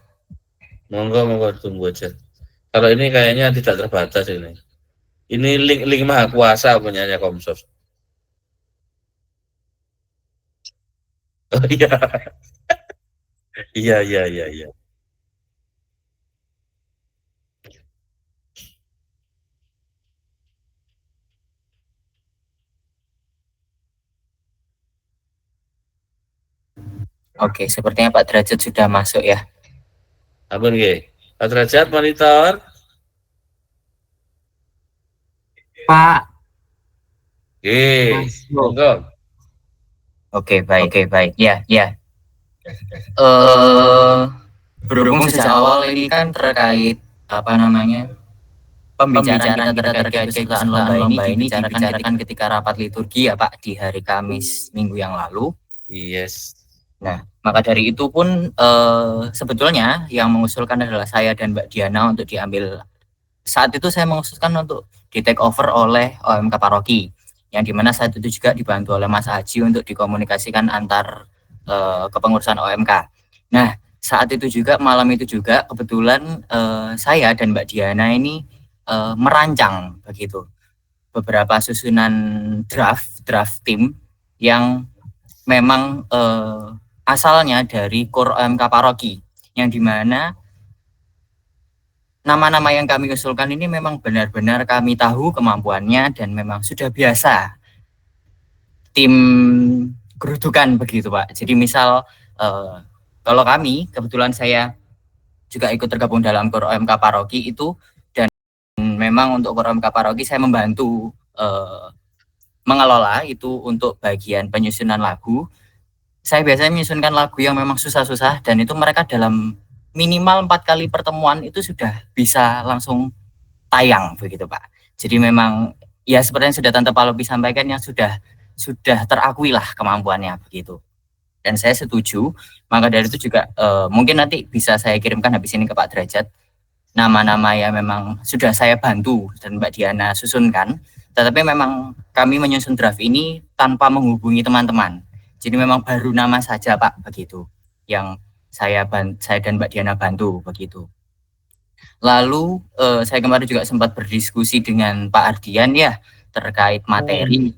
Monggo tunggu aja. Kalau ini kayaknya tidak terbatas ini. Ini link Maha Kuasa punyanya Komsos. Oh iya. Iya. Oke, sepertinya Pak Derajat sudah masuk ya. Ampun nggih. Pak Derajat monitor. Pak. Monggo. Oke, baik. Ya. Berhubung sejak awal ini kan terkait pembicaraan kita terkait kesukaan lomba ini dibicarakan ketika rapat liturgi ya Pak di hari Kamis minggu yang lalu. Yes. Nah, maka dari itu pun sebetulnya yang mengusulkan adalah saya dan Mbak Diana untuk diambil. Saat itu saya mengusulkan untuk di take over oleh OMK Paroki, yang dimana saat itu juga dibantu oleh Mas Aji untuk dikomunikasikan antar kepengurusan OMK. Nah, saat itu juga malam itu juga kebetulan saya dan Mbak Diana ini merancang begitu beberapa susunan draft tim yang memang asalnya dari KUR OMK Paroki, yang dimana nama-nama yang kami usulkan ini memang benar-benar kami tahu kemampuannya dan memang sudah biasa tim kerudukan begitu Pak. Jadi misal kalau kami, kebetulan saya juga ikut tergabung dalam KUR OMK Paroki itu, dan memang untuk KUR OMK Paroki saya membantu mengelola itu untuk bagian penyusunan lagu. Saya biasanya menyusunkan lagu yang memang susah-susah, dan itu mereka dalam minimal 4 kali pertemuan itu sudah bisa langsung tayang begitu Pak. Jadi memang ya seperti yang sudah Tante Palupi sampaikan, yang sudah terakui lah kemampuannya begitu. Dan saya setuju, maka dari itu juga mungkin nanti bisa saya kirimkan habis ini ke Pak Derajat nama-nama yang memang sudah saya bantu dan Mbak Diana susunkan. Tetapi memang kami menyusun draft ini tanpa menghubungi teman-teman. Jadi memang baru nama saja Pak begitu yang saya dan Mbak Diana bantu begitu. Lalu saya kemarin juga sempat berdiskusi dengan Pak Ardian ya terkait materi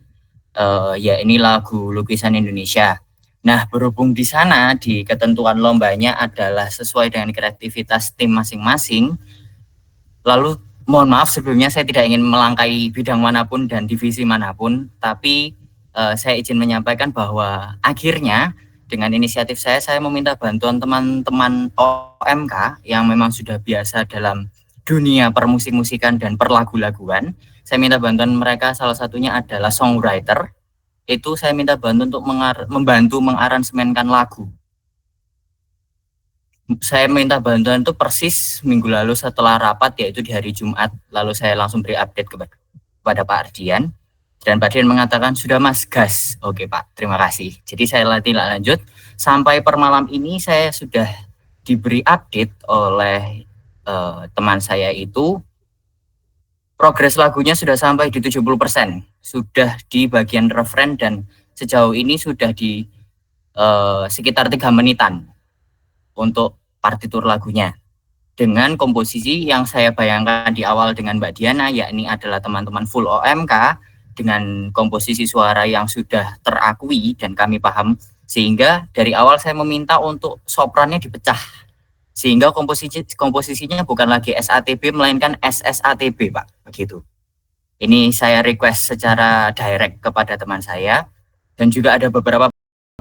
ya ini lagu lukisan Indonesia. Nah, berhubung di sana di ketentuan lombanya adalah sesuai dengan kreativitas tim masing-masing. Lalu mohon maaf sebelumnya saya tidak ingin melangkai bidang manapun dan divisi manapun, tapi saya izin menyampaikan bahwa akhirnya dengan inisiatif saya meminta bantuan teman-teman OMK yang memang sudah biasa dalam dunia permusik-musikan dan perlagu-laguan. Saya minta bantuan mereka, salah satunya adalah songwriter. Itu saya minta bantuan untuk membantu mengaransemenkan lagu. Saya minta bantuan itu persis minggu lalu setelah rapat, yaitu di hari Jumat. Lalu saya langsung beri update kepada Pak Ardian. Dan Pak Dian mengatakan, sudah Mas, gas. Oke Pak, terima kasih. Jadi saya lanjut. Sampai per malam ini saya sudah diberi update oleh teman saya itu, progres lagunya sudah sampai di 70%. Sudah di bagian referen dan sejauh ini sudah di sekitar 3 menitan untuk partitur lagunya. Dengan komposisi yang saya bayangkan di awal dengan Mbak Diana, yakni adalah teman-teman full OMK, dengan komposisi suara yang sudah terakui dan kami paham Sehingga dari awal saya meminta untuk soprannya dipecah. Sehingga komposisinya bukan lagi SATB melainkan SSATB, Pak. Begitu. Ini saya request secara direct kepada teman saya, dan juga ada beberapa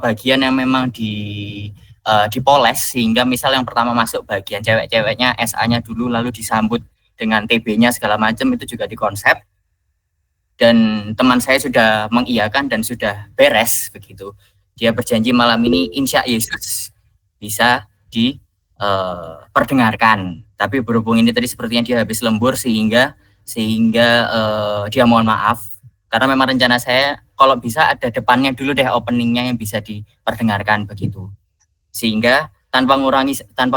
bagian yang memang dipoles, sehingga misal yang pertama masuk bagian cewek-ceweknya SA-nya dulu, lalu disambut dengan TB-nya segala macam, itu juga dikonsep. Dan teman saya sudah mengiyakan dan sudah beres begitu. Dia berjanji malam ini insya Yesus bisa diperdengarkan. Tapi berhubung ini tadi sepertinya dia habis lembur, sehingga dia mohon maaf, karena memang rencana saya kalau bisa ada depannya dulu deh, openingnya yang bisa diperdengarkan begitu. Sehingga tanpa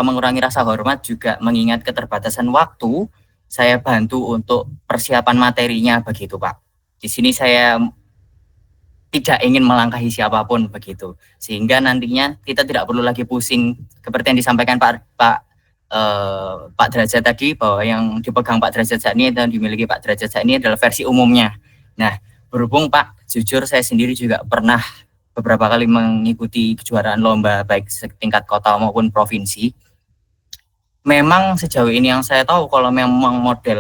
mengurangi rasa hormat, juga mengingat keterbatasan waktu, saya bantu untuk persiapan materinya begitu, Pak. Di sini saya tidak ingin melangkahi siapapun begitu, sehingga nantinya kita tidak perlu lagi pusing seperti yang disampaikan Pak Derajat tadi, bahwa yang dipegang Pak Derajat saat ini dan dimiliki Pak Derajat saat ini adalah versi umumnya. Nah, berhubung Pak, jujur saya sendiri juga pernah beberapa kali mengikuti kejuaraan lomba baik setingkat kota maupun provinsi. Memang sejauh ini yang saya tahu, kalau memang model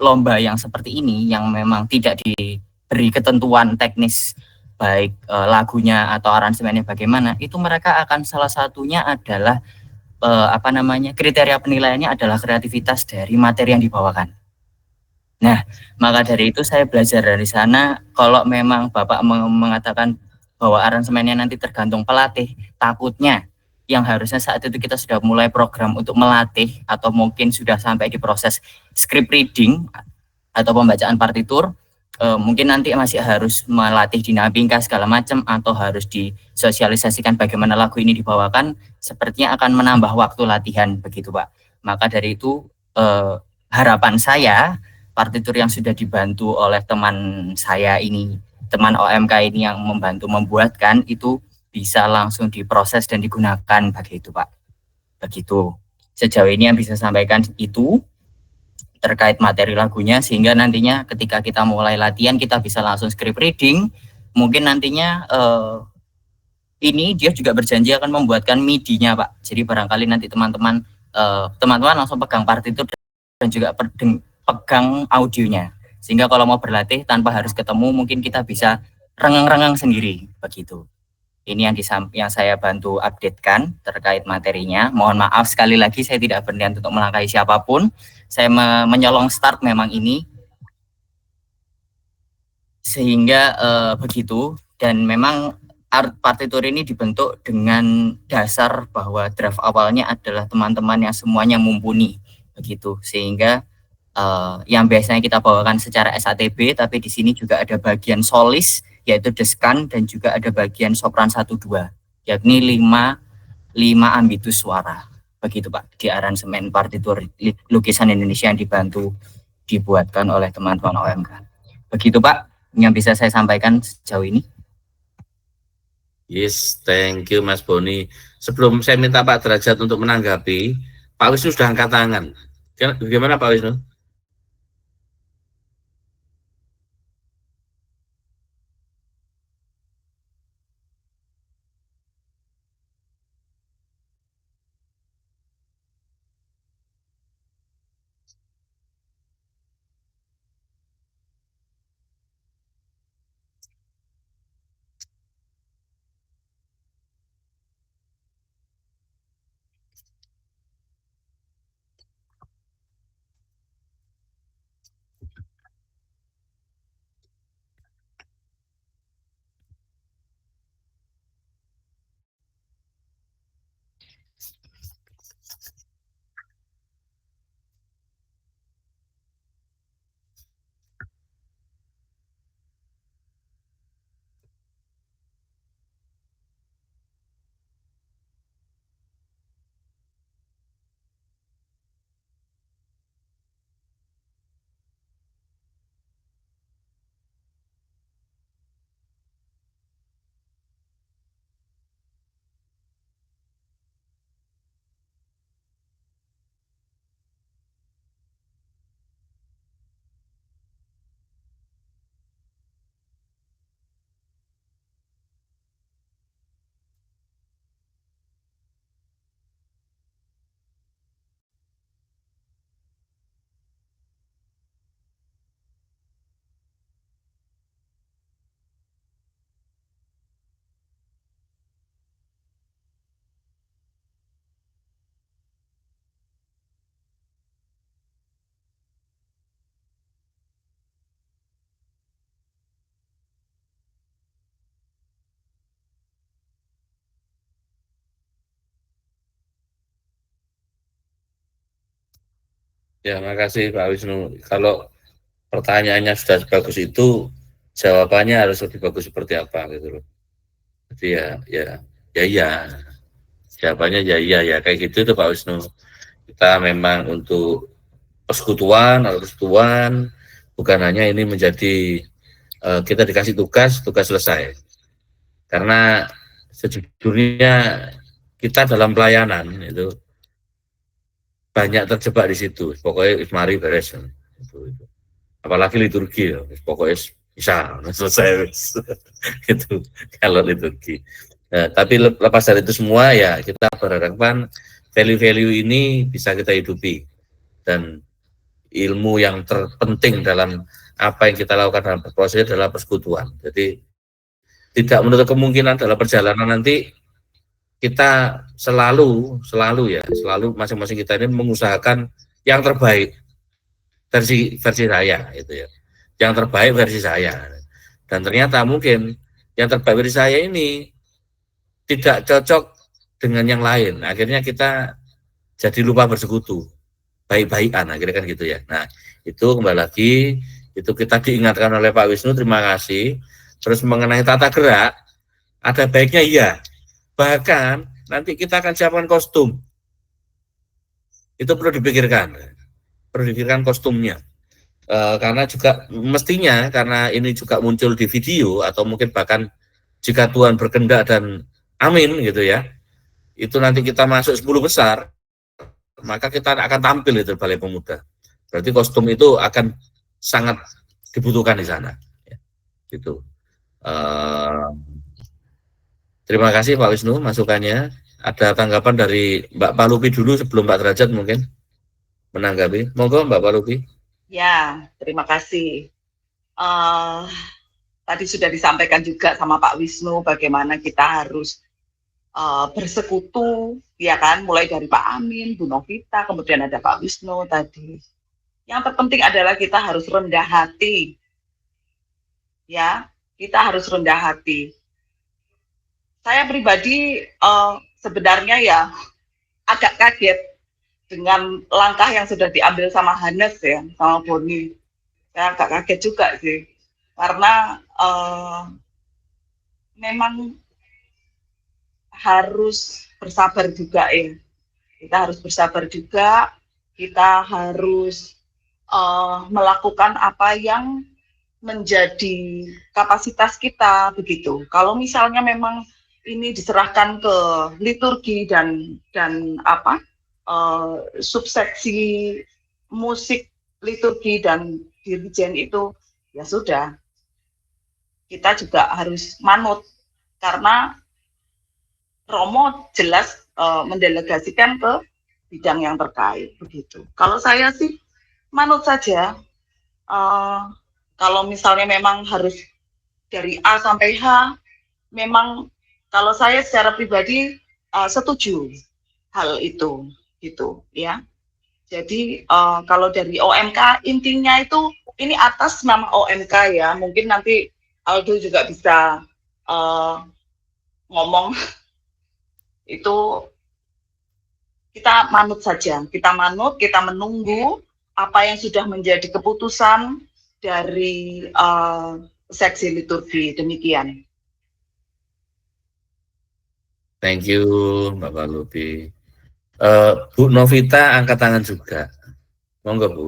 lomba yang seperti ini, yang memang tidak diberi ketentuan teknis baik lagunya atau aransemennya bagaimana, itu mereka akan salah satunya adalah kriteria penilaiannya adalah kreativitas dari materi yang dibawakan. Nah, maka dari itu saya belajar dari sana. Kalau memang Bapak mengatakan bahwa aransemennya nanti tergantung pelatih, takutnya yang harusnya saat itu kita sudah mulai program untuk melatih, atau mungkin sudah sampai di proses script reading atau pembacaan partitur, mungkin nanti masih harus melatih di nabingka segala macam, atau harus disosialisasikan bagaimana lagu ini dibawakan, sepertinya akan menambah waktu latihan begitu, Pak. Maka dari itu harapan saya, partitur yang sudah dibantu oleh teman saya ini, teman OMK ini yang membantu membuatkan, itu bisa langsung diproses dan digunakan begitu, Pak. Begitu. Sejauh ini yang bisa sampaikan itu terkait materi lagunya, sehingga nantinya ketika kita mulai latihan kita bisa langsung script reading. Mungkin nantinya ini dia juga berjanji akan membuatkan MIDI-nya, Pak. Jadi barangkali nanti teman-teman langsung pegang partitur dan juga pegang audionya, sehingga kalau mau berlatih tanpa harus ketemu, mungkin kita bisa rengang-rengang sendiri begitu. Ini yang saya bantu updatekan terkait materinya. Mohon maaf sekali lagi, saya tidak berniat untuk melangkahi siapapun. Saya menyolong start memang ini, sehingga begitu. Dan memang partitur ini dibentuk dengan dasar bahwa draft awalnya adalah teman-teman yang semuanya mumpuni begitu, sehingga yang biasanya kita bawakan secara SATB, tapi di sini juga ada bagian solis yaitu deskan, dan juga ada bagian sopran 1-2, yakni 5 ambitus suara begitu, Pak, di aransemen partitur lukisan Indonesia yang dibuatkan oleh teman-teman OMK. Begitu, Pak, yang bisa saya sampaikan sejauh ini. Yes, thank you Mas Boni. Sebelum saya minta Pak Derajat untuk menanggapi, Pak Wisnu sudah angkat tangan. Bagaimana Pak Wisnu? Ya, makasih Pak Wisnu. Kalau pertanyaannya sudah sebagus itu, jawabannya harus lebih bagus seperti apa gitu loh. Jadi ya, jawabannya ya kayak gitu tuh Pak Wisnu. Kita memang untuk persekutuan atau persekutuan bukan hanya ini menjadi kita dikasih tugas selesai. Karena sejujurnya kita dalam pelayanan itu banyak terjebak di situ. Pokoknya mari beres. Itu. Apalagi liturgi, pokoknya bisa selesai. Itu kalau liturgi. Nah, tapi lepas dari itu semua ya kita berharapan value-value ini bisa kita hidupi, dan ilmu yang terpenting dalam apa yang kita lakukan dalam proses adalah persekutuan. Jadi tidak menutup kemungkinan dalam perjalanan nanti kita selalu masing-masing kita ini mengusahakan yang terbaik versi saya itu ya, yang terbaik versi saya, dan ternyata mungkin yang terbaik versi saya ini tidak cocok dengan yang lain, akhirnya kita jadi lupa bersekutu, baik-baikan akhirnya kan gitu ya. Nah itu kembali lagi itu kita diingatkan oleh Pak Wisnu, terima kasih. Terus mengenai tata gerak ada baiknya iya. Bahkan nanti kita akan siapkan kostum. Itu perlu dipikirkan kostumnya. Karena juga mestinya, karena ini juga muncul di video, atau mungkin bahkan jika Tuhan berkehendak dan amin gitu ya, itu nanti kita masuk 10 besar, maka kita akan tampil itu Balai Pemuda. Berarti kostum itu akan sangat dibutuhkan di sana. Ya, gitu. Terima kasih Pak Wisnu masukannya. Ada tanggapan dari Mbak Palupi dulu sebelum Pak Derajat mungkin menanggapi. Monggo Mbak Palupi. Ya, terima kasih. Tadi sudah disampaikan juga sama Pak Wisnu bagaimana kita harus bersekutu, ya kan, mulai dari Pak Amin, Bu Novita, kemudian ada Pak Wisnu tadi. Yang terpenting adalah kita harus rendah hati, ya, kita harus rendah hati. Saya pribadi sebenarnya ya agak kaget dengan langkah yang sudah diambil sama Hanes ya, sama Boni. Saya agak kaget juga sih, karena memang harus bersabar juga ya. Kita harus bersabar juga, kita harus melakukan apa yang menjadi kapasitas kita begitu. Kalau misalnya memang ini diserahkan ke liturgi dan subseksi musik, liturgi dan dirijen itu, ya sudah, kita juga harus manut, karena Romo jelas mendelegasikan ke bidang yang terkait begitu. Kalau saya sih manut saja. Kalau misalnya memang harus dari A sampai H, memang kalau saya secara pribadi setuju hal itu, gitu ya. Jadi kalau dari OMK intinya itu ini atas nama OMK ya. Mungkin nanti Aldo juga bisa ngomong. Itu kita manut saja, kita menunggu apa yang sudah menjadi keputusan dari seksi liturgi. Demikian. Thank you Mbak Palupi. Bu Novita angkat tangan juga. Monggo Bu.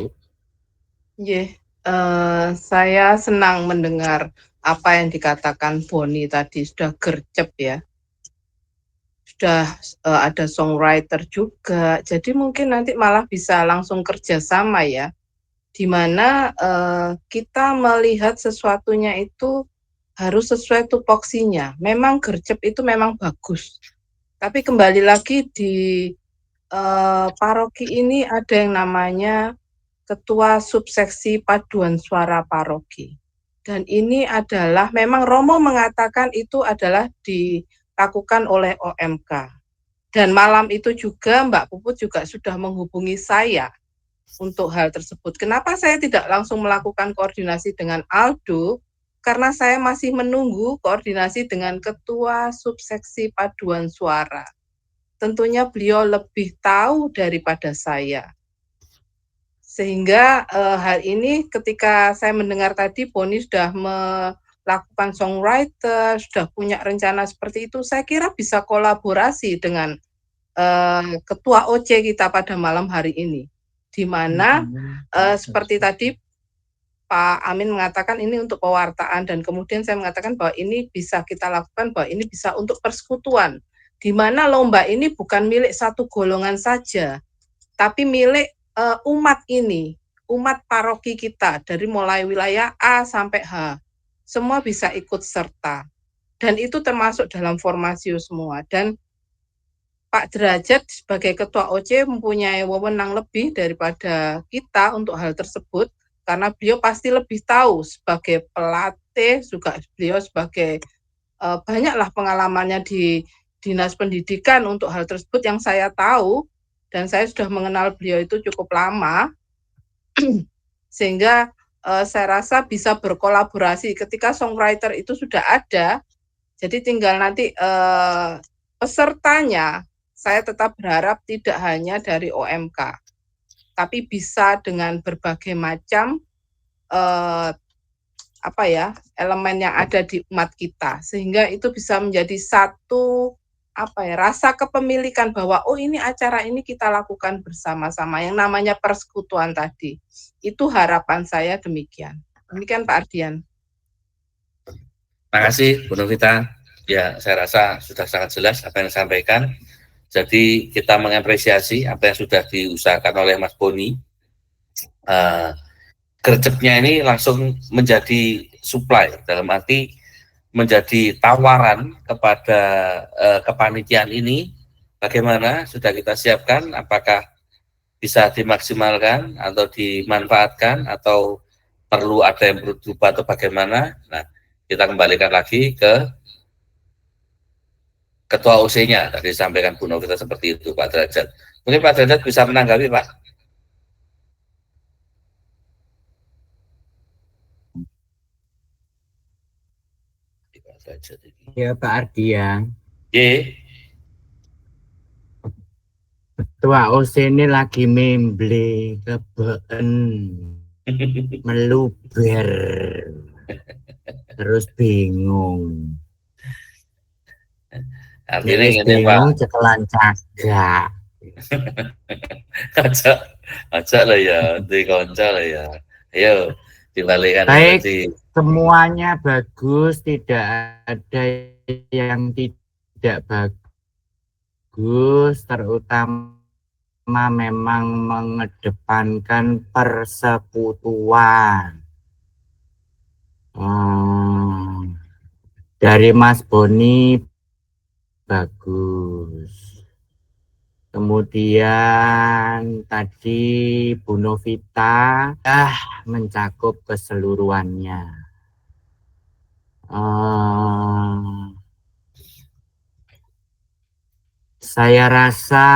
Saya senang mendengar apa yang dikatakan Boni tadi, sudah gercep ya. Sudah ada songwriter juga, jadi mungkin nanti malah bisa langsung kerjasama ya, di mana kita melihat sesuatunya itu harus sesuai tupoksinya. Memang gercep itu memang bagus, tapi kembali lagi di paroki ini ada yang namanya Ketua Subseksi Paduan Suara Paroki, dan ini adalah memang Romo mengatakan itu adalah dilakukan oleh OMK. Dan malam itu juga Mbak Puput juga sudah menghubungi saya untuk hal tersebut. Kenapa saya tidak langsung melakukan koordinasi dengan Aldo? Karena saya masih menunggu koordinasi dengan Ketua Subseksi Paduan Suara. Tentunya beliau lebih tahu daripada saya. Sehingga hal ini ketika saya mendengar tadi Boni sudah melakukan songwriter, sudah punya rencana seperti itu, saya kira bisa kolaborasi dengan ketua OC kita pada malam hari ini. Di mana seperti tadi Pak Amin mengatakan ini untuk pewartaan, dan kemudian saya mengatakan bahwa ini bisa kita lakukan, bahwa ini bisa untuk persekutuan, di mana lomba ini bukan milik satu golongan saja, tapi milik umat ini, umat paroki kita, dari mulai wilayah A sampai H, semua bisa ikut serta, dan itu termasuk dalam Formasio semua. Dan Pak Derajat sebagai Ketua OC mempunyai wewenang lebih daripada kita untuk hal tersebut, karena beliau pasti lebih tahu sebagai pelatih, juga beliau sebagai banyaklah pengalamannya di Dinas Pendidikan untuk hal tersebut yang saya tahu, dan saya sudah mengenal beliau itu cukup lama, sehingga saya rasa bisa berkolaborasi ketika songwriter itu sudah ada, jadi tinggal nanti pesertanya, saya tetap berharap tidak hanya dari OMK, tapi bisa dengan berbagai macam elemen yang ada di umat kita, sehingga itu bisa menjadi satu rasa kepemilikan bahwa oh ini acara ini kita lakukan bersama-sama, yang namanya persekutuan tadi. Itu harapan saya demikian. Demikian Pak Ardian. Terima kasih Bu Novita. Ya, saya rasa sudah sangat jelas apa yang disampaikan. Jadi kita mengapresiasi apa yang sudah diusahakan oleh Mas Boni. Gercepnya ini langsung menjadi supply, dalam arti menjadi tawaran kepada kepanitiaan ini. Bagaimana sudah kita siapkan, apakah bisa dimaksimalkan atau dimanfaatkan, atau perlu ada yang berubah atau bagaimana. Nah, kita kembalikan lagi ke Ketua OC-nya, tadi disampaikan Bu Novita seperti itu, Pak Derajat. Mungkin Pak Derajat bisa menanggapi, Pak. Ya Pak Ardian. Ye. Ketua OC ini lagi memble, kebeen, meluber, terus bingung. Artinya ini bingung, Pak. cekelan cagak. Ajak lah ya, di konco lah ya. Ayo, dibalikan. Baik, semuanya bagus, tidak ada yang tidak bagus, terutama memang mengedepankan persekutuan. Dari Mas Boni bagus. Kemudian tadi Bu Novita mencakup keseluruhannya. Saya rasa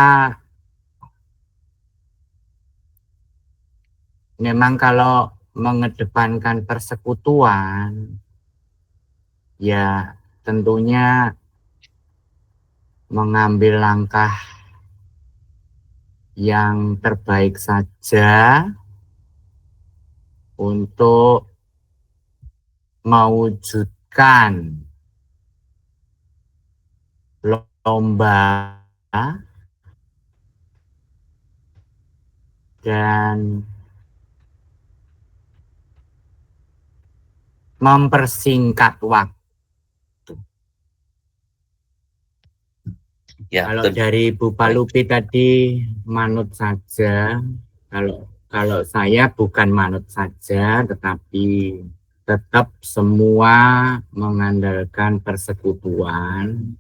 memang kalau mengedepankan persekutuan, ya tentunya mengambil langkah yang terbaik saja untuk mewujudkan lomba dan mempersingkat waktu. Ya, kalau dari Bu Palupi tadi manut saja, kalau saya bukan manut saja, tetapi tetap semua mengandalkan persekutuan.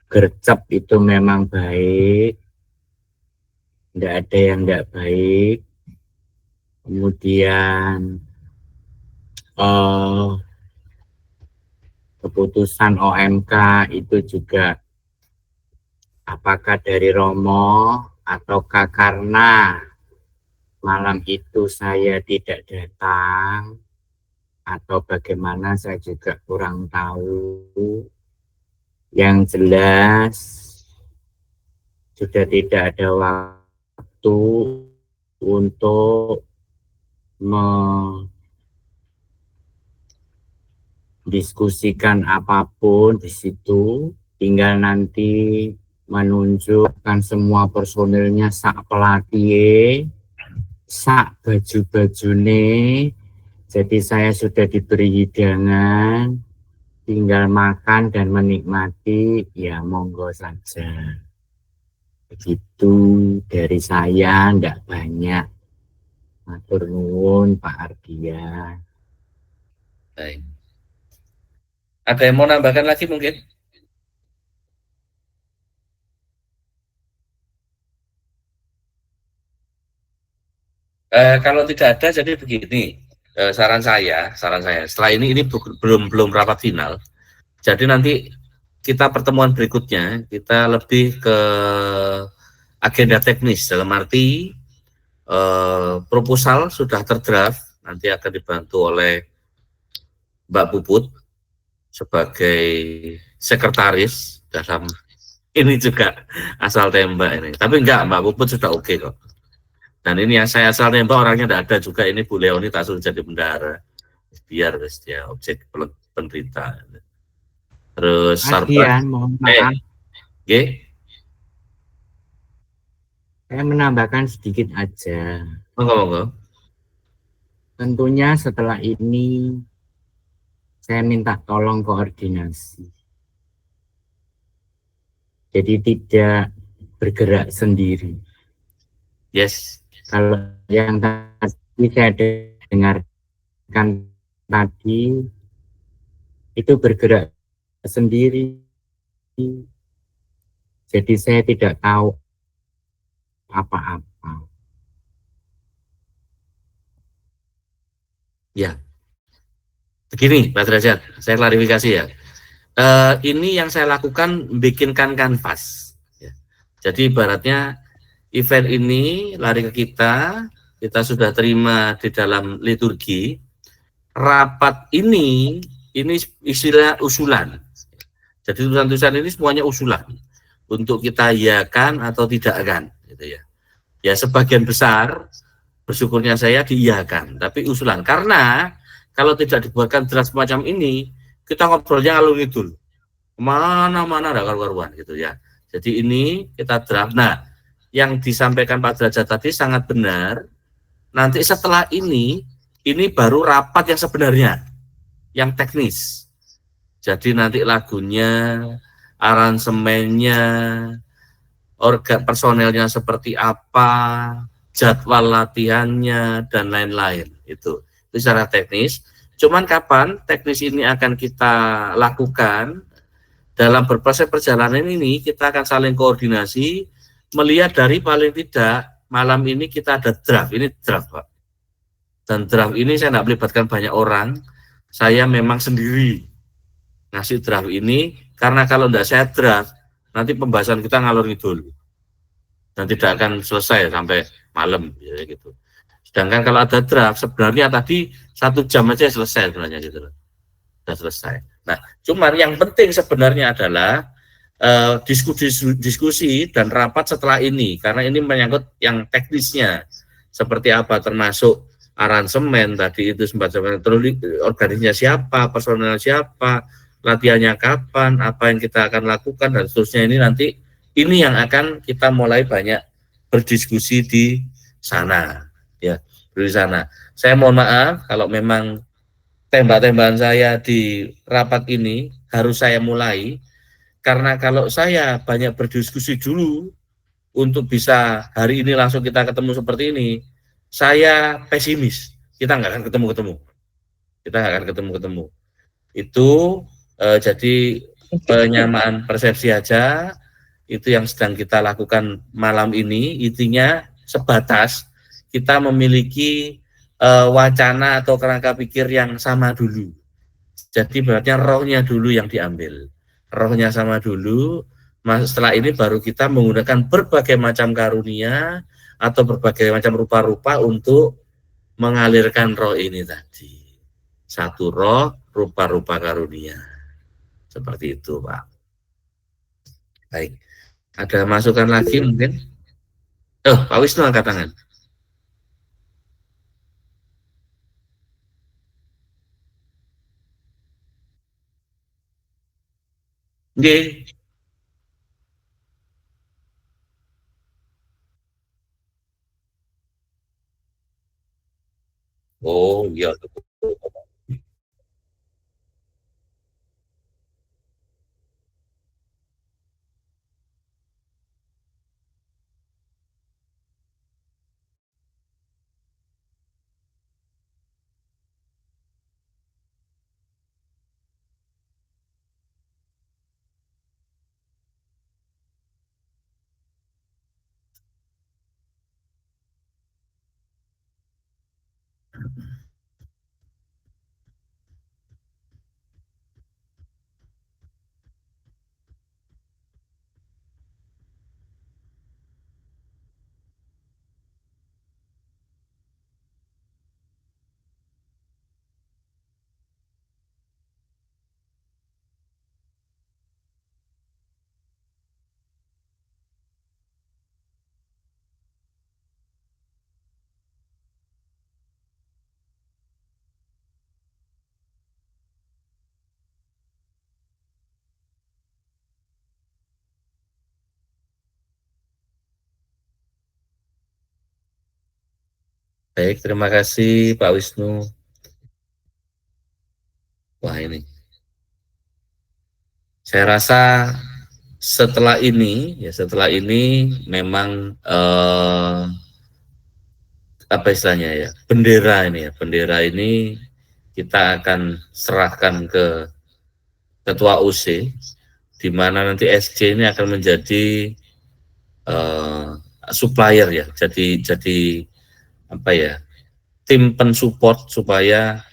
Gercep itu memang baik, tidak ada yang tidak baik. Kemudian keputusan OMK itu juga apakah dari Romo ataukah karena malam itu saya tidak datang atau bagaimana, saya juga kurang tahu. Yang jelas sudah tidak ada waktu untuk mendiskusikan apapun di situ, tinggal nanti menunjukkan semua personilnya sak pelatih, sak baju-bajune. Jadi saya sudah diberi hidangan, tinggal makan dan menikmati, ya monggo saja. Begitu dari saya, enggak banyak. Matur nuwun Pak Ardian. Baik. Ada yang mau nambahkan lagi mungkin? Kalau tidak ada, jadi begini, saran saya, setelah ini belum rapat final, jadi nanti kita pertemuan berikutnya, kita lebih ke agenda teknis, dalam arti proposal sudah terdraft, nanti akan dibantu oleh Mbak Puput sebagai sekretaris dalam ini juga asal tembak ini, tapi enggak, Mbak Puput sudah oke kok. Dan ini yang saya asal nembak orangnya tidak ada juga, ini Bu Leoni tak suruh jadi bendahara biar dia objek penderita. Terus Ardian, mohon maaf, saya menambahkan sedikit aja. Monggo. Tentunya setelah ini saya minta tolong koordinasi. Jadi tidak bergerak sendiri. Yes. Kalau yang tadi saya dengarkan tadi itu bergerak sendiri. Jadi saya tidak tahu apa-apa. Ya. Begini Pak Derajat, saya klarifikasi ya. Ini yang saya lakukan bikinkan kanvas. Ya. Jadi ibaratnya event ini lari ke kita sudah terima di dalam liturgi. Rapat ini istilah usulan. Jadi tulisan-tulisan ini semuanya usulan untuk kita iyakan atau tidak akan, gitu ya. Ya sebagian besar bersyukurnya saya diiyakan, tapi usulan. Karena kalau tidak dibuatkan draft semacam ini, kita ngobrolnya ngalur ngidul, mana-mana ada karuan gitu ya. Jadi ini kita draft. Nah, yang disampaikan Pak Derajat tadi sangat benar. Nanti setelah ini baru rapat yang sebenarnya, yang teknis. Jadi nanti lagunya, aransemennya, organ personelnya seperti apa, jadwal latihannya, dan lain-lain. Itu secara teknis. Cuman kapan teknis ini akan kita lakukan, dalam berproses perjalanan ini kita akan saling koordinasi, melihat dari paling tidak malam ini kita ada draft. Ini draft Pak. Dan draft ini saya tidak melibatkan banyak orang, saya memang sendiri ngasih draft ini, karena kalau tidak saya draft, nanti pembahasan kita ngalor ngidul dan tidak akan selesai sampai malam ya, gitu. Sedangkan kalau ada draft sebenarnya tadi 1 jam aja selesai sebenarnya gitu loh. Sudah selesai. Nah, cuman yang penting sebenarnya adalah diskusi dan rapat setelah ini, karena ini menyangkut yang teknisnya seperti apa, termasuk aransemen tadi itu semacam terus organisasinya siapa, personel siapa, latihannya kapan, apa yang kita akan lakukan dan seterusnya. Ini nanti ini yang akan kita mulai banyak berdiskusi di sana ya, di sana. Saya mohon maaf kalau memang tembak-tembakan saya di rapat ini harus saya mulai, karena kalau saya banyak berdiskusi dulu untuk bisa hari ini langsung kita ketemu seperti ini, saya pesimis, kita nggak akan ketemu. Itu jadi penyamaan persepsi aja, itu yang sedang kita lakukan malam ini. Intinya sebatas kita memiliki wacana atau kerangka pikir yang sama dulu. Jadi berarti rohnya dulu yang diambil, rohnya sama dulu. Setelah ini baru kita menggunakan berbagai macam karunia atau berbagai macam rupa-rupa untuk mengalirkan roh ini tadi. Satu roh, rupa-rupa karunia. Seperti itu, Pak. Baik. Ada masukan lagi mungkin? Pak Wisnu angkat tangan. Nggih. Oh, iya. Baik, terima kasih Pak Wisnu. Wah, ini. Saya rasa setelah ini memang apa istilahnya ya, bendera ini kita akan serahkan ke ketua OC, di mana nanti SC ini akan menjadi supplier ya, jadi apa ya, tim pensupport supaya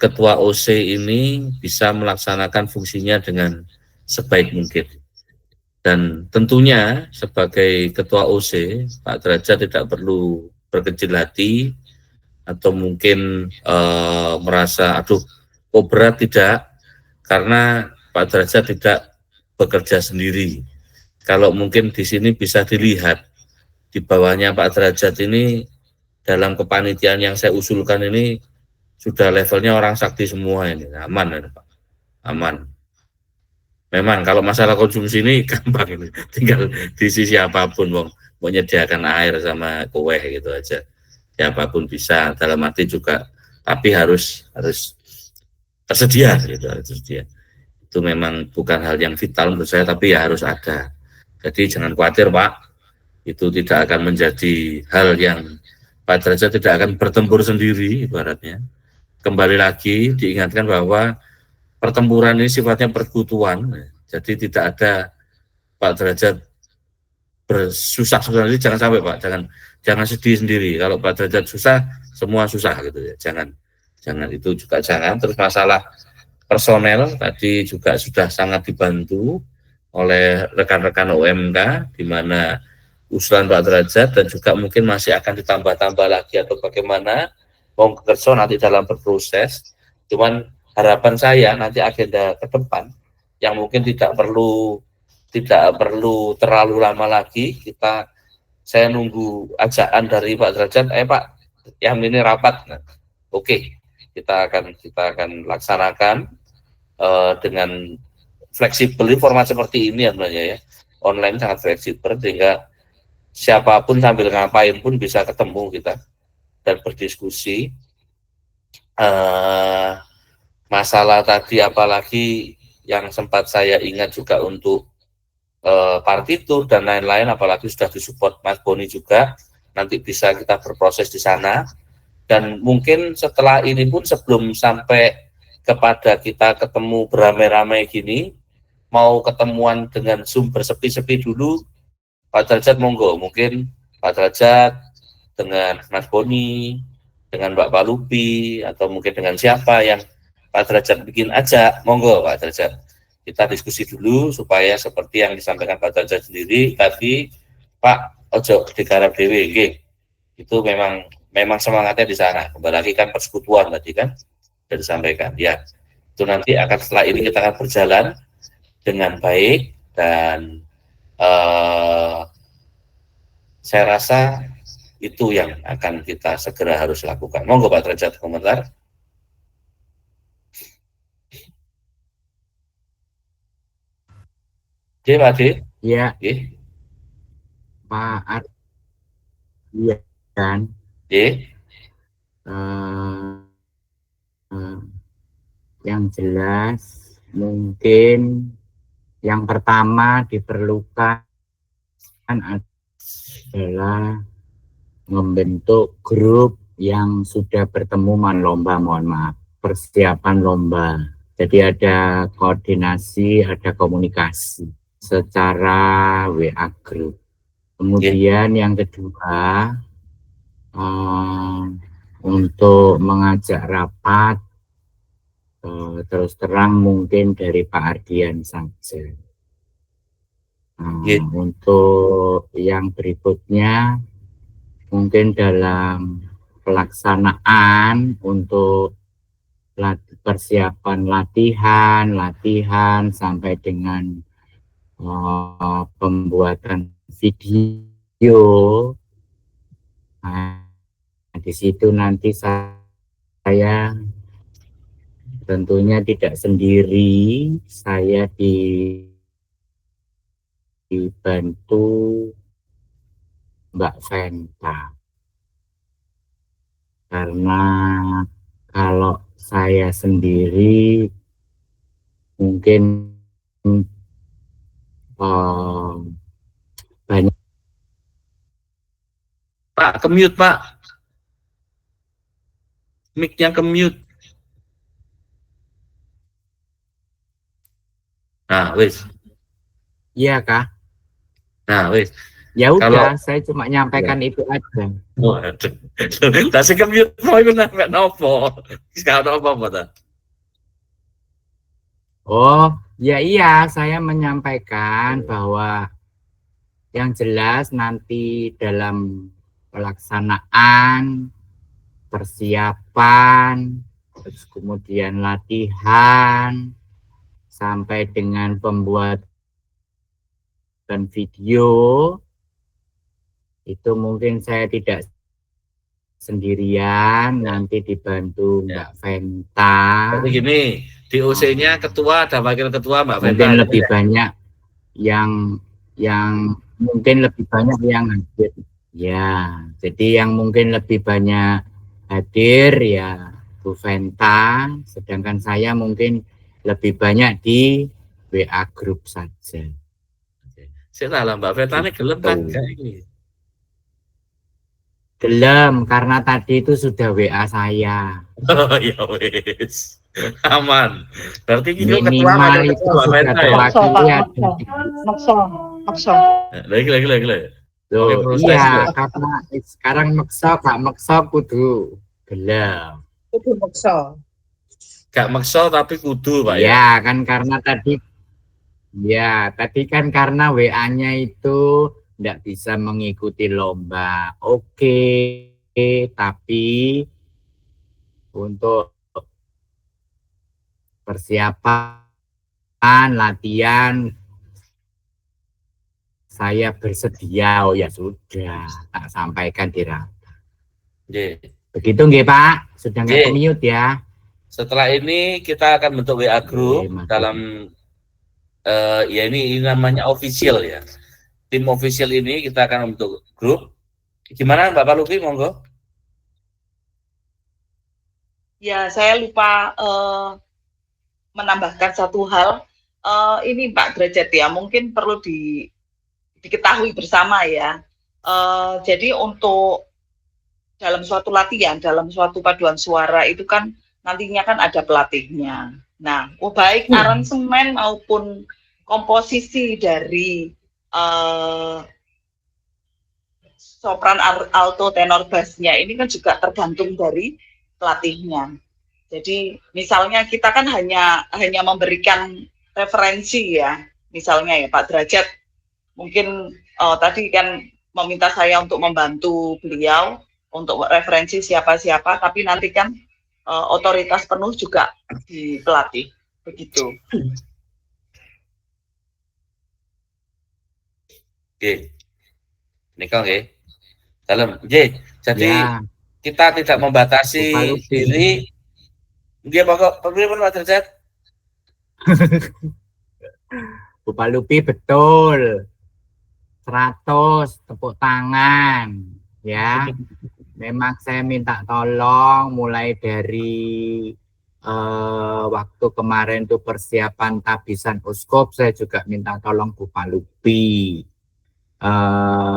ketua OC ini bisa melaksanakan fungsinya dengan sebaik mungkin. Dan tentunya sebagai ketua OC, Pak Derajat tidak perlu berkecil hati atau mungkin merasa aduh kok berat, tidak, karena Pak Derajat tidak bekerja sendiri. Kalau mungkin di sini bisa dilihat di bawahnya Pak Derajat ini dalam kepanitiaan yang saya usulkan ini sudah levelnya orang sakti semua, ini aman ya Pak, aman. Memang kalau masalah konsumsi ini gampang, ini tinggal diisi siapapun, mau menyediakan air sama kue gitu aja, siapapun bisa, dalam arti juga tapi harus tersedia gitu, harus tersedia. Itu memang bukan hal yang vital menurut saya, tapi ya harus ada. Jadi jangan khawatir Pak, itu tidak akan menjadi hal yang Pak Derajat tidak akan bertempur sendiri ibaratnya. Kembali lagi diingatkan bahwa pertempuran ini sifatnya persekutuan, jadi tidak ada Pak Derajat bersusah sendiri, jangan sampai Pak, jangan sedih sendiri. Kalau Pak Derajat susah, semua susah gitu ya, jangan itu juga jangan. Terus masalah personel tadi juga sudah sangat dibantu oleh rekan-rekan OMK, di mana usulan Pak Derajat dan juga mungkin masih akan ditambah-tambah lagi atau bagaimana, mau kerja nanti dalam berproses. Cuman harapan saya nanti agenda ke depan yang mungkin tidak perlu terlalu lama lagi, saya nunggu ajakan dari Pak Derajat, Pak yang ini rapat, nah, oke, kita akan laksanakan dengan fleksibel. Format seperti ini sebenarnya ya, online sangat fleksibel sehingga siapapun sambil ngapain pun bisa ketemu kita dan berdiskusi. Masalah tadi apalagi yang sempat saya ingat juga untuk partitur dan lain-lain, apalagi sudah disupport Mas Boni juga, nanti bisa kita berproses di sana. Dan mungkin setelah ini pun sebelum sampai kepada kita ketemu beramai-ramai gini, mau ketemuan dengan Zoom bersepi-sepi dulu, Pak Derajat monggo, mungkin Pak Derajat dengan Mas Boni, dengan Mbak Palupi, atau mungkin dengan siapa yang Pak Derajat bikin aja, monggo Pak Derajat. Kita diskusi dulu supaya seperti yang disampaikan Pak Derajat sendiri tadi, Pak ojo digarap dewe, itu memang semangatnya di sana. Kembali lagi kan persekutuan tadi kan sudah disampaikan ya. Itu nanti akan setelah ini kita akan berjalan dengan baik dan saya rasa itu yang akan kita segera harus lakukan. Monggo Pak Derajat komentar. Pak D. Ya, Nggih. Pak Ardian. Nggih. Yang jelas mungkin yang pertama diperlukan adalah membentuk grup yang sudah bertemu lomba, mohon maaf, persiapan lomba. Jadi ada koordinasi, ada komunikasi secara WA group. Kemudian yang kedua, untuk mengajak rapat, terus terang mungkin dari Pak Ardian saja. Untuk yang berikutnya, mungkin dalam pelaksanaan untuk persiapan latihan sampai dengan pembuatan video. Nah, di situ nanti saya tentunya tidak sendiri, saya dibantu Mbak Venta. Karena kalau saya sendiri mungkin banyak. Pak, ke-mute, Pak. Mic-nya ke-mute. Nah, wis. Iya, Kak. Nah, wis. Ya udah, saya cuma nyampaikan itu aja. Waduh. Tasik ke-mute mau iku nang nopo? Wis gak ono apa-apa ta? Oh, ya iya, saya menyampaikan bahwa yang jelas nanti dalam pelaksanaan, persiapan, terus kemudian latihan, sampai dengan pembuatan video, itu mungkin saya tidak sendirian, nanti dibantu Mbak Venta. Jadi gini, DOC-nya ketua, ada wakil ketua Mbak Venta. Mungkin lebih banyak yang mungkin lebih banyak yang hadir. Ya, jadi yang mungkin lebih banyak hadir ya Bu Venta, sedangkan saya mungkin lebih banyak di WA group saja. Lah Mbak Venta ini gelem kan ini. Gelem, karena tadi itu sudah WA saya. Oh ya wis. Aman. Berarti itu minimal itu sudah terwakili ada. Maksa. Lagi. Loh, iya, karena sekarang maksa, gak maksa kudu gelem. Kudu maksa. Gak maksa tapi kudu, Pak ya. Ya, kan karena tadi kan karena WA-nya itu tidak bisa mengikuti lomba. Oke, tapi untuk persiapan latihan saya bersedia. Oh ya sudah, tak sampaikan di rapat. Begitu nggih Pak? Sudah nggak mute ya? Setelah ini kita akan bentuk WA group dalam ya ini namanya official ya. Tim official ini kita akan membentuk grup. Gimana Bapak Luki, monggo? Ya, saya lupa menambahkan satu hal. Ini Pak Derajat ya, mungkin perlu diketahui bersama ya. Jadi untuk dalam suatu latihan, dalam suatu paduan suara itu kan nantinya kan ada pelatihnya. Nah, baik aransemen maupun komposisi dari sopran, alto, tenor, bassnya ini kan juga tergantung dari pelatihnya. Jadi misalnya kita kan hanya memberikan referensi ya, misalnya ya Pak Derajat mungkin tadi kan meminta saya untuk membantu beliau untuk referensi siapa-siapa, tapi nanti kan otoritas penuh juga di pelatih, begitu. Oke, Nikol nggih. Dalam, jadi ya. Kita tidak membatasi diri. Dia pokok pripun Pak Derajat? Bu Palupi betul. 100 tepuk tangan ya. Memang saya minta tolong mulai dari waktu kemarin tuh persiapan tabisan uskup, saya juga minta tolong Bu Palupi.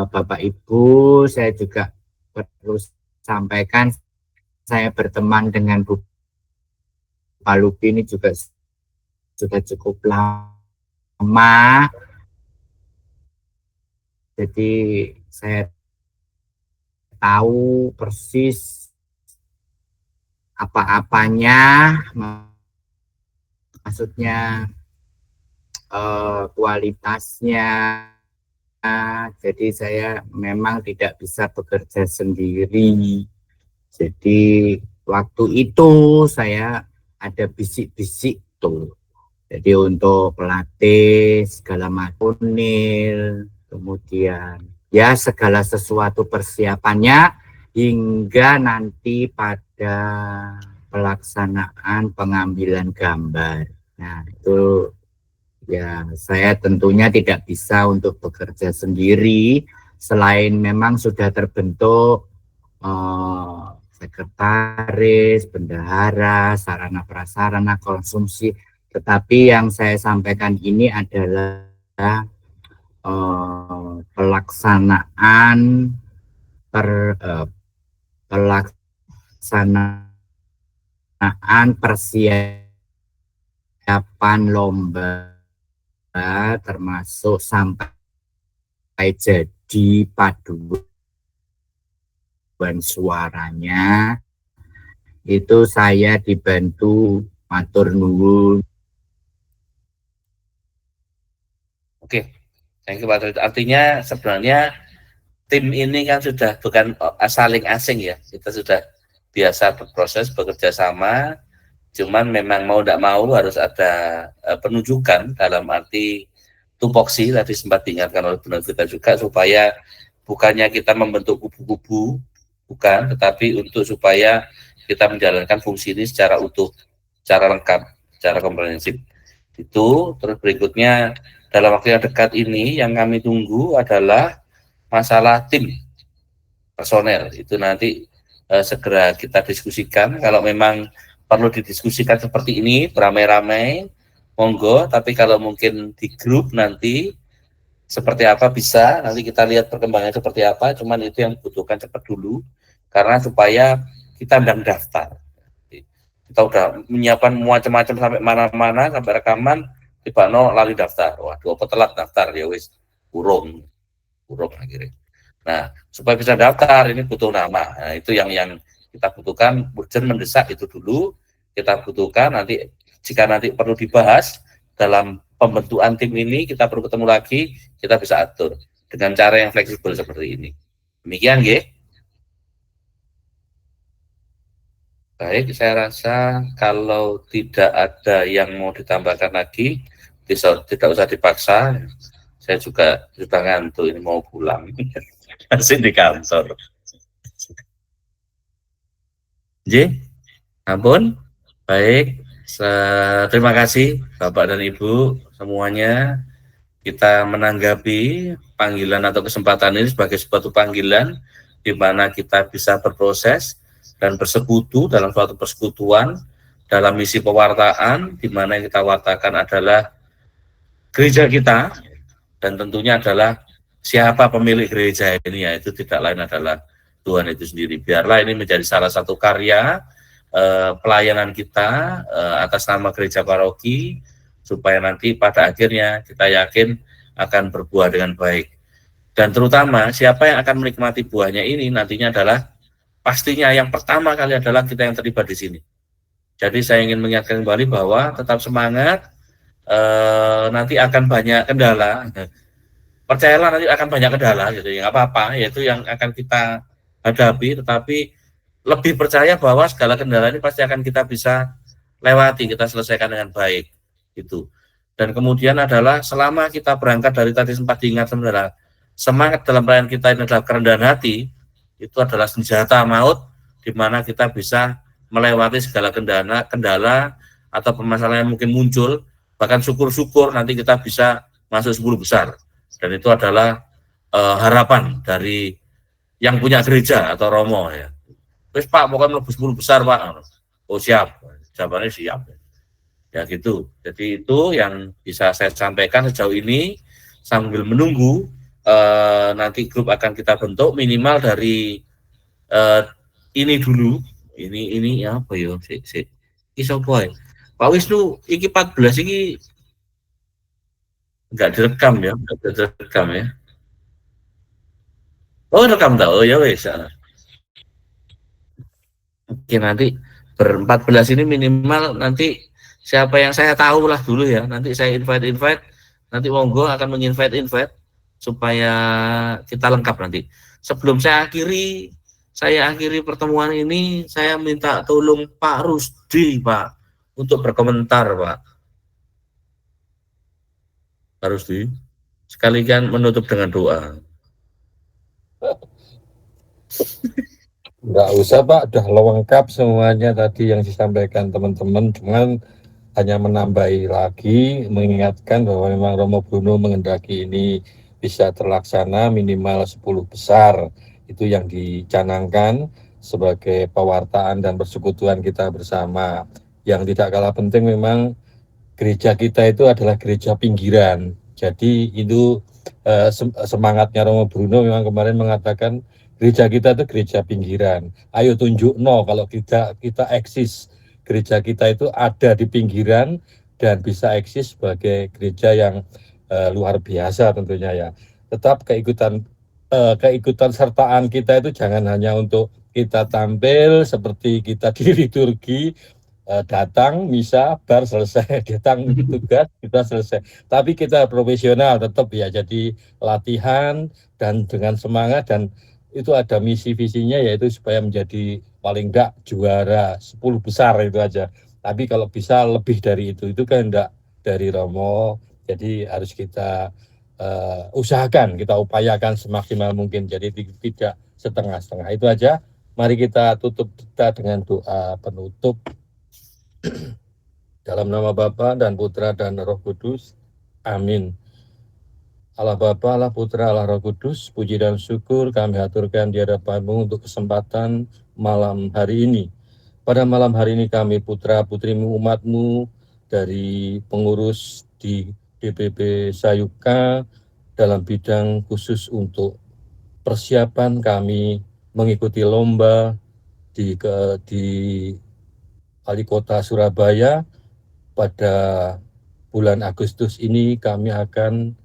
Bapak Ibu, saya juga perlu sampaikan, saya berteman dengan Bu Palupi ini juga sudah cukup lama. Jadi saya tahu persis apa-apanya, maksudnya kualitasnya. Jadi saya memang tidak bisa bekerja sendiri. Jadi waktu itu saya ada bisik-bisik tuh. Jadi untuk pelatih segala macam, kemudian ya segala sesuatu persiapannya hingga nanti pada pelaksanaan pengambilan gambar. Nah itu ya saya tentunya tidak bisa untuk bekerja sendiri, selain memang sudah terbentuk sekretaris, bendahara, sarana prasarana, konsumsi. Tetapi yang saya sampaikan ini adalah pelaksanaan persiapan lomba, termasuk sampai jadi paduan suaranya, itu saya dibantu matur nuwun. Oke, thank you Pak Tri. Artinya sebenarnya tim ini kan sudah bukan saling asing ya, kita sudah biasa berproses bekerja sama, cuman memang mau tidak mau harus ada penunjukan dalam arti tupoksi, tadi sempat diingatkan oleh benar kita juga, supaya bukannya kita membentuk kubu-kubu, bukan, tetapi untuk supaya kita menjalankan fungsi ini secara utuh, secara lengkap, secara komprehensif. Itu terus berikutnya dalam waktu yang dekat ini yang kami tunggu adalah masalah tim personel. Itu nanti segera kita diskusikan. Kalau memang perlu didiskusikan seperti ini beramai-ramai, monggo. Tapi kalau mungkin di grup nanti seperti apa bisa, nanti kita lihat perkembangannya seperti apa. Cuman itu yang dibutuhkan cepat dulu, karena supaya kita mendaftar. Kita udah menyiapkan macam-macam sampai mana-mana, sampai rekaman, tiba-tiba lari daftar. Waduh, apa telat daftar ya wis urung akhirnya. Nah, supaya bisa daftar ini butuh nama. Nah, itu yang kita butuhkan, urgent mendesak itu dulu kita butuhkan. Nanti jika nanti perlu dibahas dalam pembentukan tim ini, kita perlu ketemu lagi, kita bisa atur dengan cara yang fleksibel seperti ini. Demikian, nggih. Baik, saya rasa kalau tidak ada yang mau ditambahkan lagi, tidak usah dipaksa. Saya juga sudah ngantuk, ini mau pulang. Masih di kantor. J, ampun. Baik, terima kasih Bapak dan Ibu semuanya. Kita menanggapi panggilan atau kesempatan ini sebagai suatu panggilan di mana kita bisa berproses dan bersekutu dalam suatu persekutuan dalam misi pewartaan, di mana yang kita wartakan adalah gereja kita, dan tentunya adalah siapa pemilik gereja ini, yaitu tidak lain adalah Tuhan itu sendiri. Biarlah ini menjadi salah satu karya pelayanan kita atas nama Gereja Paroki, supaya nanti pada akhirnya kita yakin akan berbuah dengan baik. Dan terutama siapa yang akan menikmati buahnya ini nantinya adalah pastinya yang pertama kali adalah kita yang terlibat di sini. Jadi saya ingin mengingatkan kembali bahwa tetap semangat, nanti akan banyak kendala. Percayalah nanti akan banyak kendala, gitu ya, nggak apa-apa, yaitu yang akan kita hadapi, tetapi lebih percaya bahwa segala kendala ini pasti akan kita bisa lewati, kita selesaikan dengan baik, gitu. Dan kemudian adalah selama kita berangkat dari tadi sempat diingat saudara, semangat dalam pelayanan kita ini adalah kerendahan hati, itu adalah senjata maut, di mana kita bisa melewati segala kendala atau permasalahan yang mungkin muncul, bahkan syukur-syukur nanti kita bisa masuk 10 besar. Dan itu adalah harapan dari yang punya gereja atau romo ya. Terus Pak, pokoknya mlebu 10 besar Pak. Oh siap, jawabannya siap. Ya gitu. Jadi itu yang bisa saya sampaikan sejauh ini sambil menunggu nanti grup akan kita bentuk minimal dari ini dulu. Ini apa ya? Iki sapa ya? Pak Wisnu, iki 14 iki enggak direkam ya, enggak direkam ya. Oh, rekam tahu ya wes. Oke, nanti ber-14 ini minimal nanti siapa yang saya tahu lah dulu ya. Nanti saya invite, nanti monggo akan menginvite supaya kita lengkap nanti. Sebelum saya akhiri pertemuan ini, saya minta tolong Pak Rusdi, Pak, untuk berkomentar, Pak. Pak Rusdi, sekalian menutup dengan doa. Enggak usah Pak, udah lengkap semuanya tadi yang disampaikan teman-teman, cuman hanya menambahi lagi, mengingatkan bahwa memang Romo Bruno menghendaki ini bisa terlaksana minimal 10 besar, itu yang dicanangkan sebagai pewartaan dan persekutuan kita bersama. Yang tidak kalah penting memang gereja kita itu adalah gereja pinggiran, jadi itu semangatnya Romo Bruno memang kemarin mengatakan gereja kita itu gereja pinggiran. Ayo tunjuk kalau kita eksis. Gereja kita itu ada di pinggiran dan bisa eksis sebagai gereja yang luar biasa tentunya ya. Tetap keikutan sertaan kita itu jangan hanya untuk kita tampil seperti kita di liturgi, datang misa bar selesai, datang tugas kita selesai, tapi kita profesional tetap ya, jadi latihan dan dengan semangat, dan itu ada misi visinya yaitu supaya menjadi paling enggak juara 10 besar itu aja. Tapi kalau bisa lebih dari itu kan enggak dari Romo, jadi harus kita usahakan, kita upayakan semaksimal mungkin, jadi tidak setengah-setengah. Itu aja. Mari kita tutup kita dengan doa penutup. Dalam nama Bapa dan Putra dan Roh Kudus. Amin. Allah Bapa, Allah Putra, Allah Roh Kudus, puji dan syukur kami haturkan di hadapan-Mu untuk kesempatan malam hari ini. Pada malam hari ini kami putra-putrimu, umat-Mu dari pengurus di DPP Sayuka dalam bidang khusus untuk persiapan kami mengikuti lomba di Wali Kota Surabaya. Pada bulan Agustus ini kami akan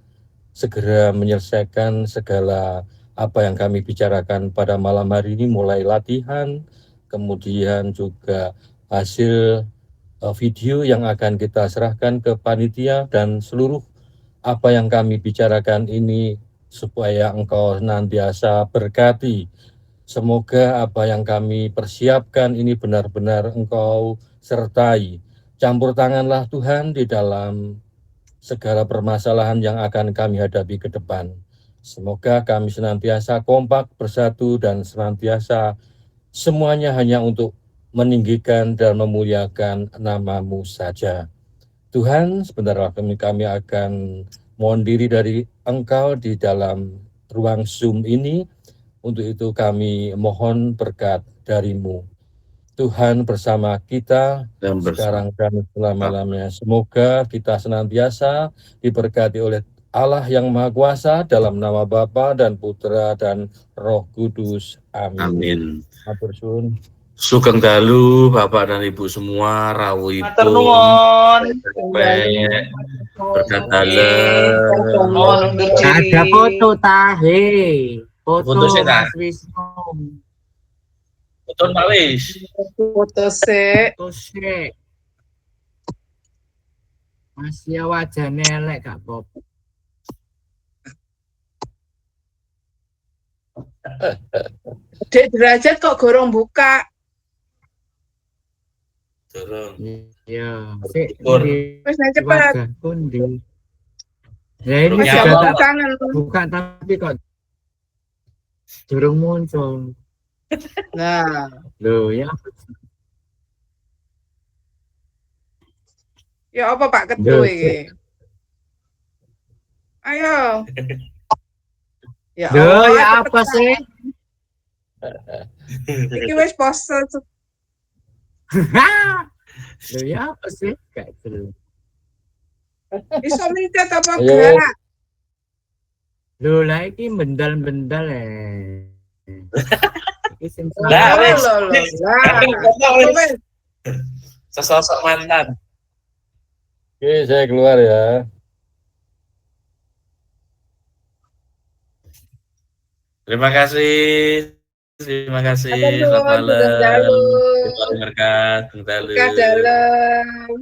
segera menyelesaikan segala apa yang kami bicarakan pada malam hari ini, mulai latihan, kemudian juga hasil video yang akan kita serahkan ke panitia, dan seluruh apa yang kami bicarakan ini supaya Engkau senantiasa berkati. Semoga apa yang kami persiapkan ini benar-benar Engkau sertai. Campur tanganlah Tuhan di dalam segala permasalahan yang akan kami hadapi ke depan. Semoga kami senantiasa kompak, bersatu, dan senantiasa semuanya hanya untuk meninggikan dan memuliakan nama-Mu saja. Tuhan, sebentar kami akan mohon diri dari Engkau di dalam ruang Zoom ini. Untuk itu kami mohon berkat dari-Mu. Tuhan bersama kita sekarang dan selama-lamanya. Semoga kita senantiasa diberkati oleh Allah yang Maha Kuasa dalam nama Bapa dan Putra dan Roh Kudus. Amin. Amin. Matur suwun. Sugeng dalu Bapak dan Ibu semua, rawuhipun. Matur nuwun. Berkat dalem. Mohon undur diri. Ada foto tahe. Foto sih, Mas Wisnu. Betul Pak Wis. Foto se. Foto sih. Masih wajahnya elek Kak Bob. Dek derajat kok gorong buka. Turun. Iya. Syukur. Wis nah cepet. Kundi. Ya ini Wis, sudah ya, tak buka tapi kok durung muncul. Nah, Loh ya. ya apa Pak Ketua Yo, iki? Ayo. Ya Duh, Allah, ya apa cepetan. sih? Iki wis pose. Loh, ya apa sih? Gak jelas. Iso micet apa Ayo, gak? Loh, lah iki bendal-bendal Iki sing Lah, salah. wes. Lah. Wes. Sesosok mantan. oke, saya keluar ya. Terima kasih. Terima kasih. Atur Selamat nuwun, Bung malam. Dalu. Terima kasih. Bung Dalu. Berkah dalam.